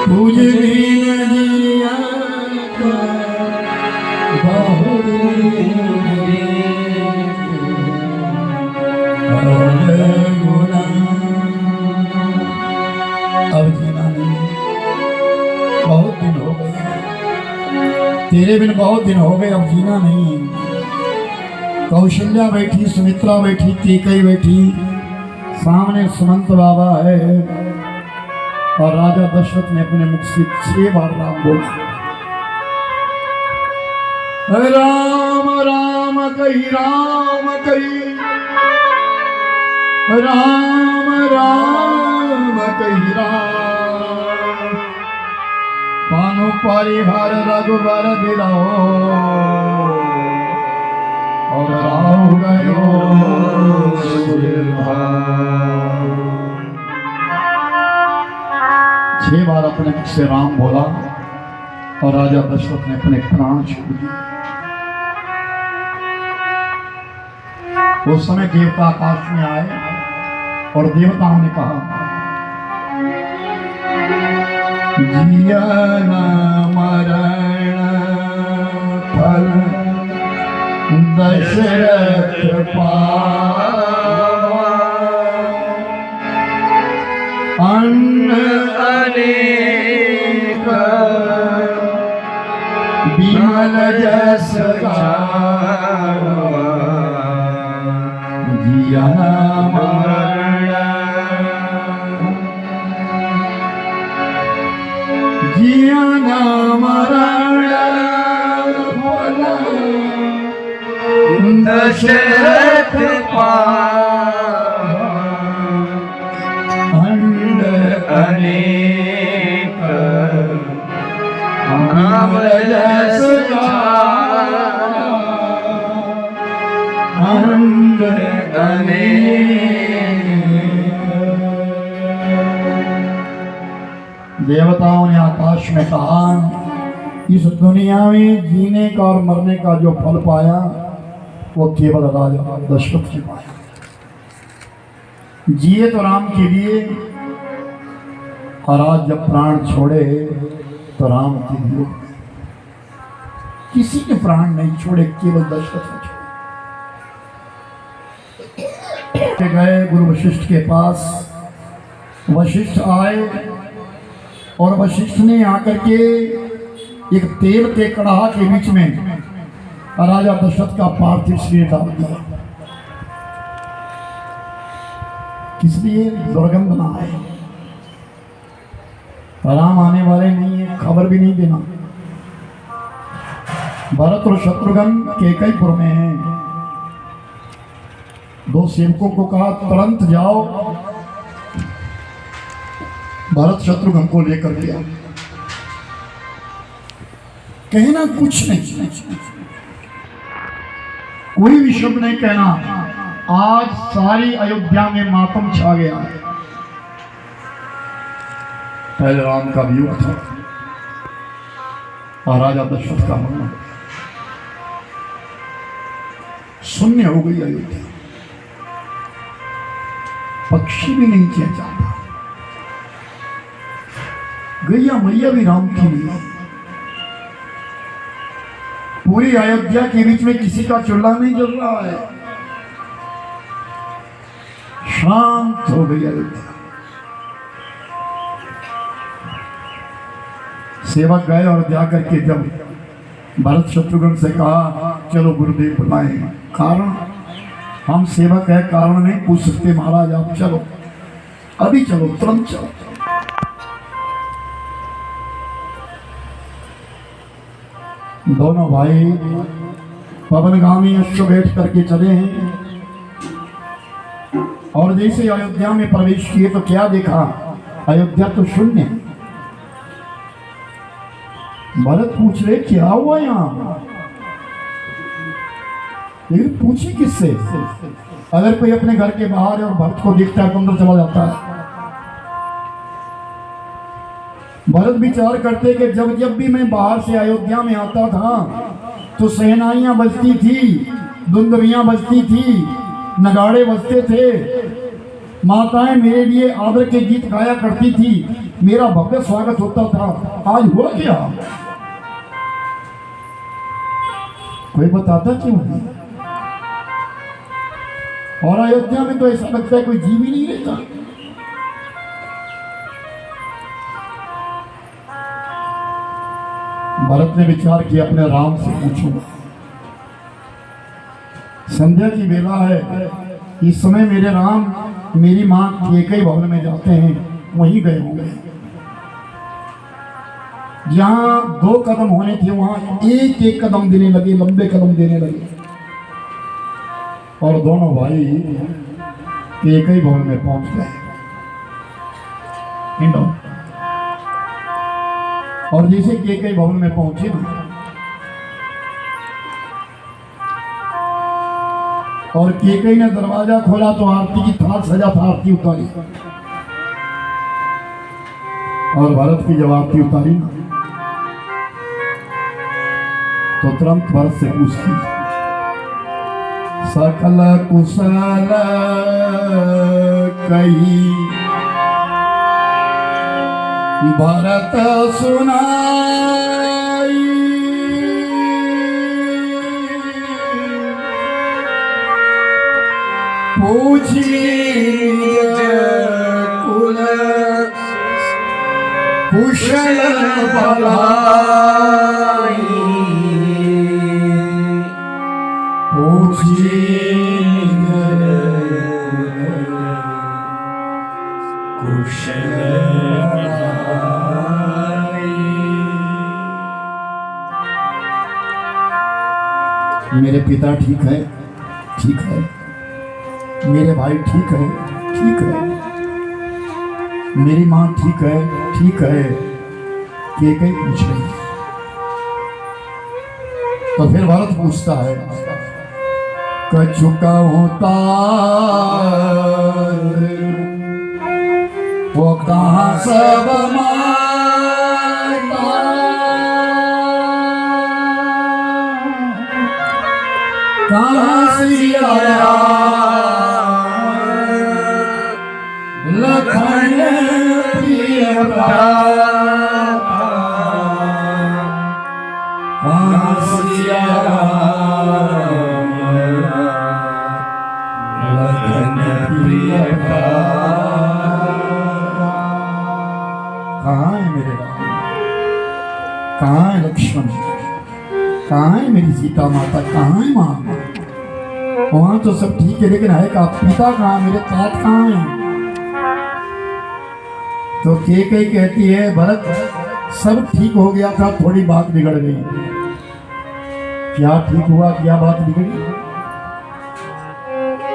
तुझ बिन जिया बहुत अब जीना नहीं, बहुत दिन हो गए तेरे बिन, बहुत दिन हो गए, अब जीना नहीं। कौशल्या बैठी, सुमित्रा बैठी, कैकेयी बैठी, सामने सुमंत बाबा है और राजा दशरथ ने अपने मुख से 6 बार राम बोला। राम राम कही, राम कही, राम राम कही राम, पानु परिहर रघुबर बिरहो और राहु गयो सिरभार। 6 बार अपने मुख से राम बोला और राजा दशरथ ने अपने प्राण छोड़ दिए। उस समय देवता आकाश में आए और देवताओं ने कहा, जीवन मरण फल दशरथ पावा, अन्न अनेक विमल जस गावा, जीवन मरण, जीवन मरण फल दशरथ पावा, अन्न अनेक विमल जस गावा, अन्न देवताओं ने आकाश में कहा, इस दुनिया में जीने का और मरने का जो फल पाया वो केवल राजा दशरथ जी पाया। जिए तो राम के लिए और आज जब प्राण छोड़े तो राम के लिए। किसी के प्राण नहीं छोड़े, केवल दशरथ ने छोड़े। गए गुरु वशिष्ठ के पास, वशिष्ठ आए और वशिष्ठ ने आकर के एक तेल के कड़ाह के बीच में राजा दशरथ का पार्थिव शरीर डाल दिया। किस लिए? दुर्गंध ना आए, राम आने वाले नहीं है, खबर भी नहीं देना। भरत और शत्रुघ्न कैकेयीपुर में हैं। 2 सेवकों को कहा तुरंत जाओ, भरत शत्रुघ्न को लेकर गया। कहना कुछ नहीं, कोई भी शब्द नहीं कहना। आज सारी अयोध्या में मातम छा गया है। पहले राम का वियोग था और राजा दशरथ का मरना, शून्य हो गई अयोध्या। पक्षी भी नहीं चहचहाता, गैया मैया भी राम की नहीं। पूरी अयोध्या के बीच में किसी का चूल्हा नहीं जल रहा है, शांत हो गई अयोध्या। सेवक गए और जाकर के जब भरत शत्रुघ्न से कहा चलो गुरुदेव बुलाएं, कारण हम सेवक है, कारण नहीं पूछ सकते महाराज, आप चलो, अभी चलो, तुरंत चलो। दोनों भाई पवनगामी अश्व बैठ करके चले हैं और जैसे अयोध्या में प्रवेश किए तो क्या देखा, अयोध्या तो शून्य। भरत पूछ रहे क्या हुआ यहाँ, लेकिन पूछे किससे? अगर कोई अपने घर के बाहर है और भरत को देखता है तो अंदर चला जाता है। भरत विचार करते कि जब जब भी मैं बाहर से अयोध्या में आता था तो सहनाइयां बजती थी, दुंदुभियां बजती थी, नगाड़े बजते थे, माताएं मेरे लिए आदर के गीत गाया करती थी, मेरा भव्य स्वागत होता था। आज हुआ क्या? कोई बताता क्यों नहीं? और अयोध्या में तो ऐसा लगता है कोई जीव ही नहीं रहता। भरत ने विचार किया अपने राम से पूछूंगा। संध्या की बेला है, इस समय मेरे राम मेरी मां कैकेयी भवन में जाते हैं, वहीं गए होंगे। जहां 2 कदम होने थे वहां एक एक कदम देने लगे, लंबे कदम देने लगे। और दोनों भाई कैकेयी भवन में पहुंच गए। और जैसे कैकेयी भवन में पहुंचे ना, और कैकेयी ने दरवाजा खोला तो आरती की थाल सजा था, आरती उतारी। और भरत की जब आरती उतारी ना तो तुरंत भरत से पूछती, सकल कुशल कही भरत सुनाई, पूछी कुल कुशल भलाई, पूछी कुशल भलाई। मेरे पिता ठीक है? ठीक है। मेरे भाई ठीक है? ठीक है। मेरी माँ ठीक है? ठीक है। कैकेयी पूछ रही। तो फिर भरत पूछता है, कछुका होता वो कहाँ सब माता, कहाँ सिया लखन प्रिय भ्राता, कहाँ सिया लखन प्रिय भ्राता। कहाँ है मेरे राम? कहाँ है लक्ष्मण? कहाँ है मेरी सीता माता? कहाँ है माँ? वहां तो सब ठीक है, लेकिन है का पिता कहाँ? मेरे तात कहाँ है? तो कैकेयी कहती है, भरत सब ठीक हो गया था, थोड़ी बात बिगड़ गई। क्या ठीक हुआ? क्या बात बिगड़ी?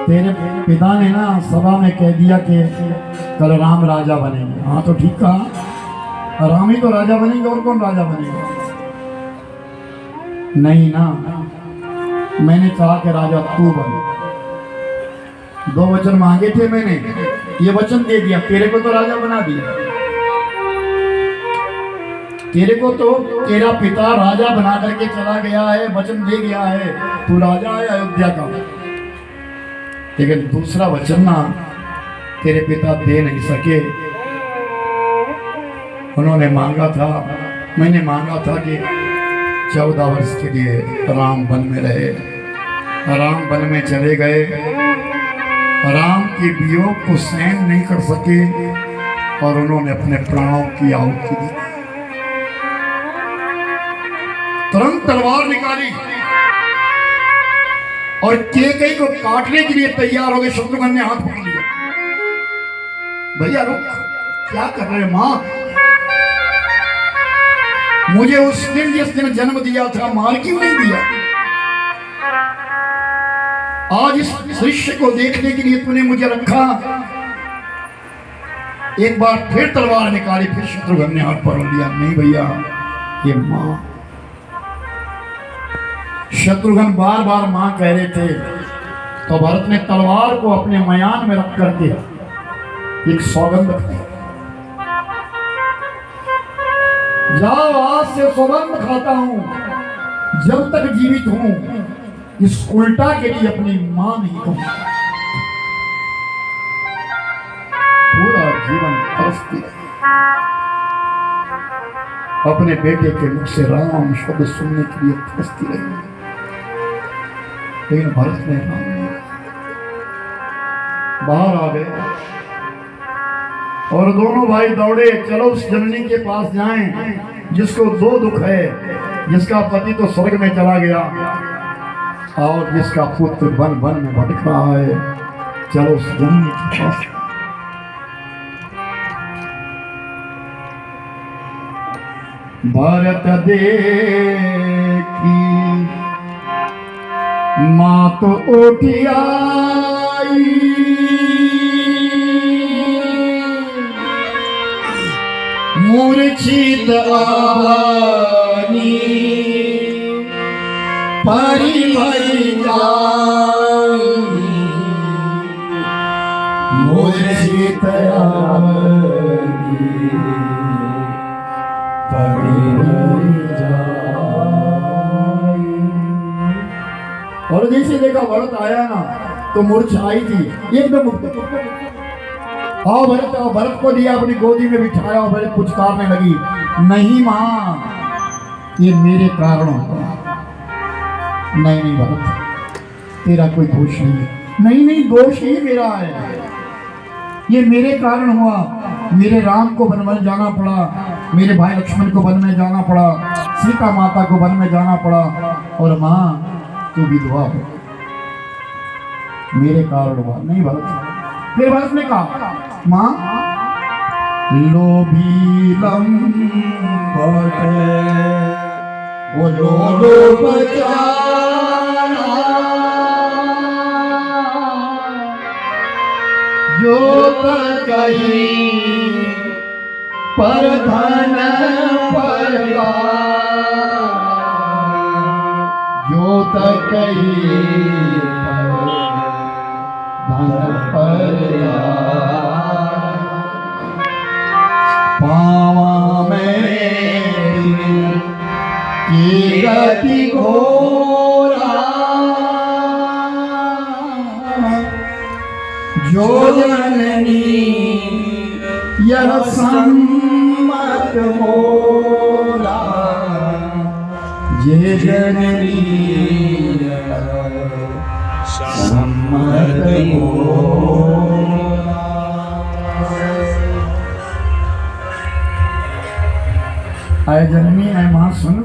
तेरे पिता ने ना सभा में कह दिया कि कल राम राजा बनेंगे। हाँ तो ठीक कहा, राम ही तो राजा बनेंगे, और कौन राजा बनेगा? नहीं ना, मैंने कहा कि राजा तू बन। 2 वचन मांगे थे मैंने, ये वचन दे दिया, तेरे को तो राजा बना दिया। तेरे को तो तेरा पिता राजा बना करके चला गया है, वचन दे गया है, तू राजा है अयोध्या का। लेकिन दूसरा वचन ना तेरे पिता दे नहीं सके। उन्होंने मांगा था, मैंने मांगा था कि 14 वर्ष के लिए राम वन में रहे। राम वन में चले गए, राम के वियोग को सहन नहीं कर सके और उन्होंने अपने प्राणों की आहुति दी। तुरंत तलवार निकाली और केकई को काटने के लिए तैयार हो गए। शत्रुघ्न ने हाथ पकड़ लिया, भैया रुक, क्या कर रहे मां? मुझे उस दिन जिस दिन जन्म दिया था मार क्यों नहीं दिया? आज इस दृश्य को देखने के लिए तूने मुझे रखा। एक बार फिर तलवार निकाली, फिर शत्रुघ्न ने हाथ पकड़ लिया। नहीं भैया, ये मां। शत्रुघ्न बार बार मां कह रहे थे, तो भरत ने तलवार को अपने मयान में रख करके एक सौगंध खाई। जाओ, आज से सौगंध खाता हूं, जब तक जीवित हूं इस उल्टा के लिए अपनी मां नहीं कहूंगा। पूरा जीवन तरसती रही, अपने बेटे के मुख से राम शब्द सुनने के लिए तरसती रही, लेकिन भरत ने राम नहीं कहा। बाहर आ गए और दोनों भाई दौड़े, चलो उस जननी के पास जाएं जिसको दो दुख है, जिसका पति तो स्वर्ग में चला गया और जिसका पुत्र वन वन में भटक रहा है। चलो उस जननी के पास। भारत देखी माँ तो उठी आई, मूर्छित आनी परी भई जाई, मूर्छित आनी परी भई जाई। और जैसे देखा भरत आया ना तो मूर्छा आई थी, एकदम आओ भरत, आओ। भरत को लिया, अपनी गोदी में बिठाया और भरत पुचकारने लगी, नहीं मां, ये मेरे कारण होगा। नहीं नहीं भरत, तेरा कोई दोष नहीं है। नहीं नहीं, दोष ही मेरा है, ये मेरे कारण हुआ। मेरे राम को वन में जाना पड़ा, मेरे भाई लक्ष्मण को वन में जाना पड़ा, सीता माता को वन में जाना पड़ा, और मां तू विधवा हो, मेरे कारण हुआ। नहीं भरत। फिर भरत ने कहा, मां लोभी लंपट वो लोभ बचाना, जो कही पर धन पर जो कही धन पर पावा में की गति घोरा, जो जननी यह सम्मत मोरा, ये जननी सम्मत मोरा। आय जननी, आय मां सुन,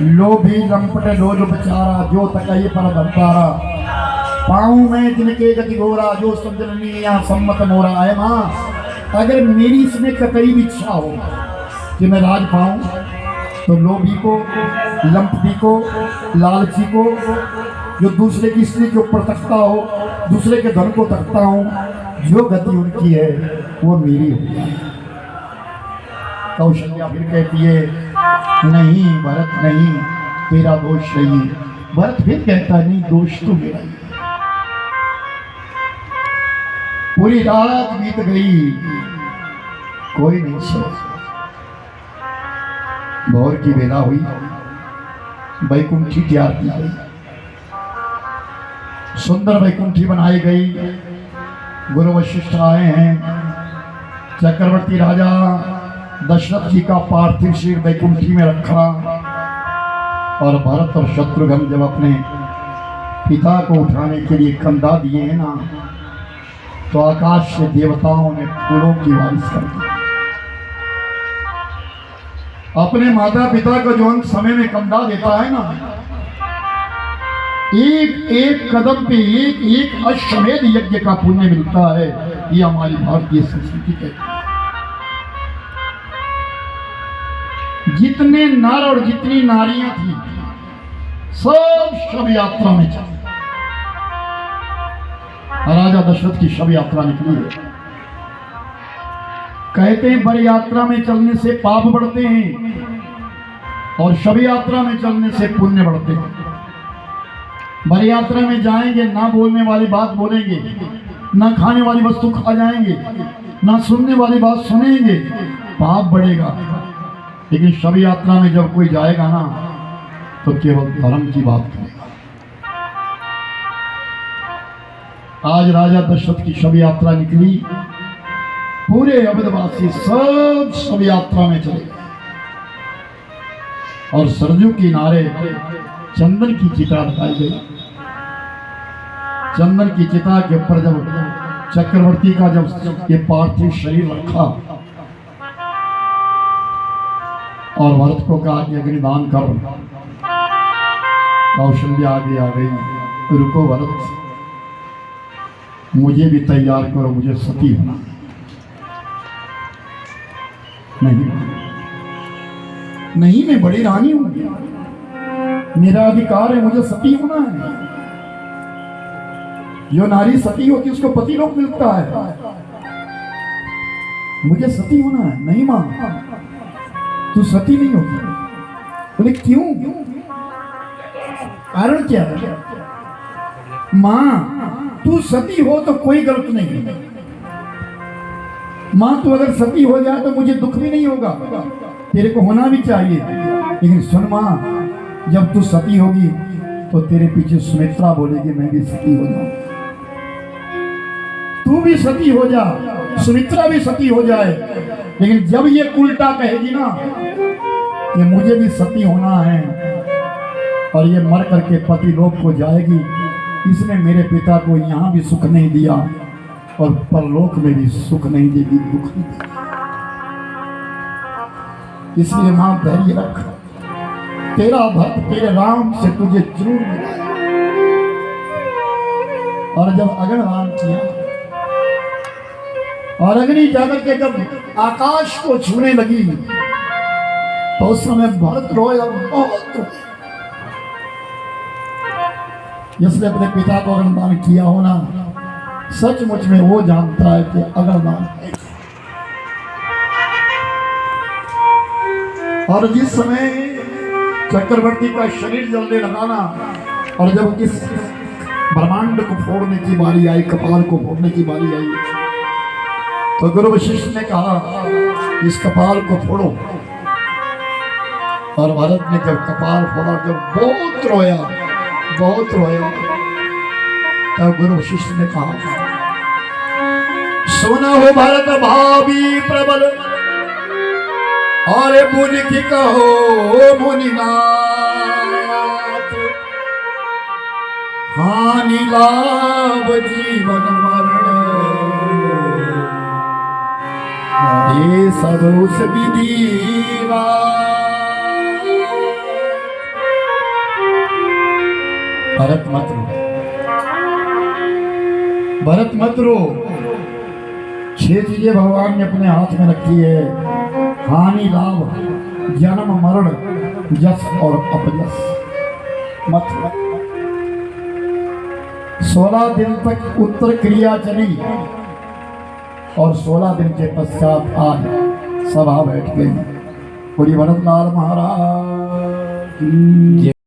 लोभी लंपट लोज बेचारा, जो तकई पर धनतारा, पाऊं मैं जिनके गति घोरा, जो सब जननी यहाँ सम्मत मोरा। आय मां, अगर मेरी इसमें कतई भी इच्छा हो कि मैं राज पाऊं, तो लोभी को, लंपटी को, लालची को, जो दूसरे की स्त्री के ऊपर तकता हो, दूसरे के धन को तकता हूं, जो गति उनकी है वो मेरी होगी। कौशल्या फिर कहती है, नहीं भरत नहीं, तेरा दोष नहीं। भरत फिर कहता है, नहीं दोष तो मेरा ही। पूरी रात बीत गई, कोई नहीं सोया। भोर की बेला हुई, बैकुंठी तैयार की गई, सुंदर बैकुंठी बनाई गई। गुरु वशिष्ठ आए हैं, चक्रवर्ती राजा दशरथ जी का पार्थिव शरीर बैकुंठी में रखा, और भरत और शत्रुघ्न जब अपने पिता को उठाने के लिए कंधा दिए हैं ना, तो आकाश से देवताओं ने फूलों की बारिश कर दी। अपने माता पिता को जो अंत समय में कंधा देता है ना, एक एक कदम पे एक एक अश्वमेध यज्ञ का पुण्य मिलता है। ये हमारी भारतीय संस्कृति कहती है। जितने नर और जितनी नारियां थी सब शव यात्रा में चले। राजा दशरथ की शव यात्रा निकली है। कहते हैं बर यात्रा में चलने से पाप बढ़ते हैं और शव यात्रा में चलने से पुण्य बढ़ते हैं। बर यात्रा में जाएंगे, ना बोलने वाली बात बोलेंगे, ना खाने वाली वस्तु खा जाएंगे, ना सुनने वाली बात सुनेंगे, पाप बढ़ेगा। लेकिन शव यात्रा में जब कोई जाएगा ना तो केवल धर्म की बात करेगा। आज राजा दशरथ की शव यात्रा निकली, पूरे अवधवासी सब शव यात्रा में चले गए और सरजू किनारे चंदन की चिता दिखाई गई। चंदन की चिता के ऊपर जब चक्रवर्ती का जब ये पार्थिव शरीर रखा और भरत को कहा कि अग्निदान कर, कौशल्या आगे आ गई, रुको भरत, मुझे भी तैयार करो, मुझे सती होना। नहीं, मैं बड़ी रानी हूं, मेरा अधिकार है, मुझे सती होना है। जो नारी सती होती उसको पति लोक मिलता है, मुझे सती होना है। नहीं मां, तू सती नहीं होगी। बोले क्यों, कारण क्या है? मां तू सती हो तो कोई गलत नहीं है। मां तू अगर सती हो जाए तो मुझे दुख भी नहीं होगा, तेरे को होना भी चाहिए। लेकिन सुन मां, जब तू सती होगी तो तेरे पीछे सुमित्रा बोलेगी मैं भी सती हो जाऊं। तू भी सती हो जा, सुमित्रा भी सती हो जाए। लेकिन जब ये उल्टा कहेगी ना कि मुझे भी सती होना है और ये मर करके पति लोक को जाएगी, इसने मेरे पिता को यहाँ भी सुख नहीं दिया और परलोक में भी सुख नहीं देगी, दुख नहीं देगी। इसलिए मां धैर्य रख, तेरा भक्त तेरे राम से तुझे जरूर मिलेगा। और जब अग्निदान किया और अग्नि जाकर के जब आकाश को छूने लगी तो उस समय भरत रोया, बहुत रोया। जिसने अपने पिता को अग्निदान किया होना, सचमुच में वो जानता है कि अग्निदान है। और जिस समय चक्रवर्ती का शरीर जलने लगा ना, और जब इस ब्रह्मांड को फोड़ने की बारी आई, कपाल को फोड़ने की बारी आई, तो गुरु वशिष्ठ ने कहा इस कपाल को फोड़ो। और भरत ने जब कपाल फोड़ा, जब बहुत रोया, बहुत रोया, तब गुरु वशिष्ठ ने कहा सुना हो भरत भावी प्रबल, और मुनि की कहो मुनिनाथ, हानि लाभ जीवन मरण, ये सदोष विधि। भरत मत रो, भरत मत रो। 6 चीजें भगवान ने अपने हाथ में रखी है, हानि लाभ, जन्म मरण, यश और अपयश। मत रो। 16 दिन तक उत्तर क्रिया चली और 16 दिन के पश्चात आज सभा बैठ गई। बोली भरत लाल महाराज की।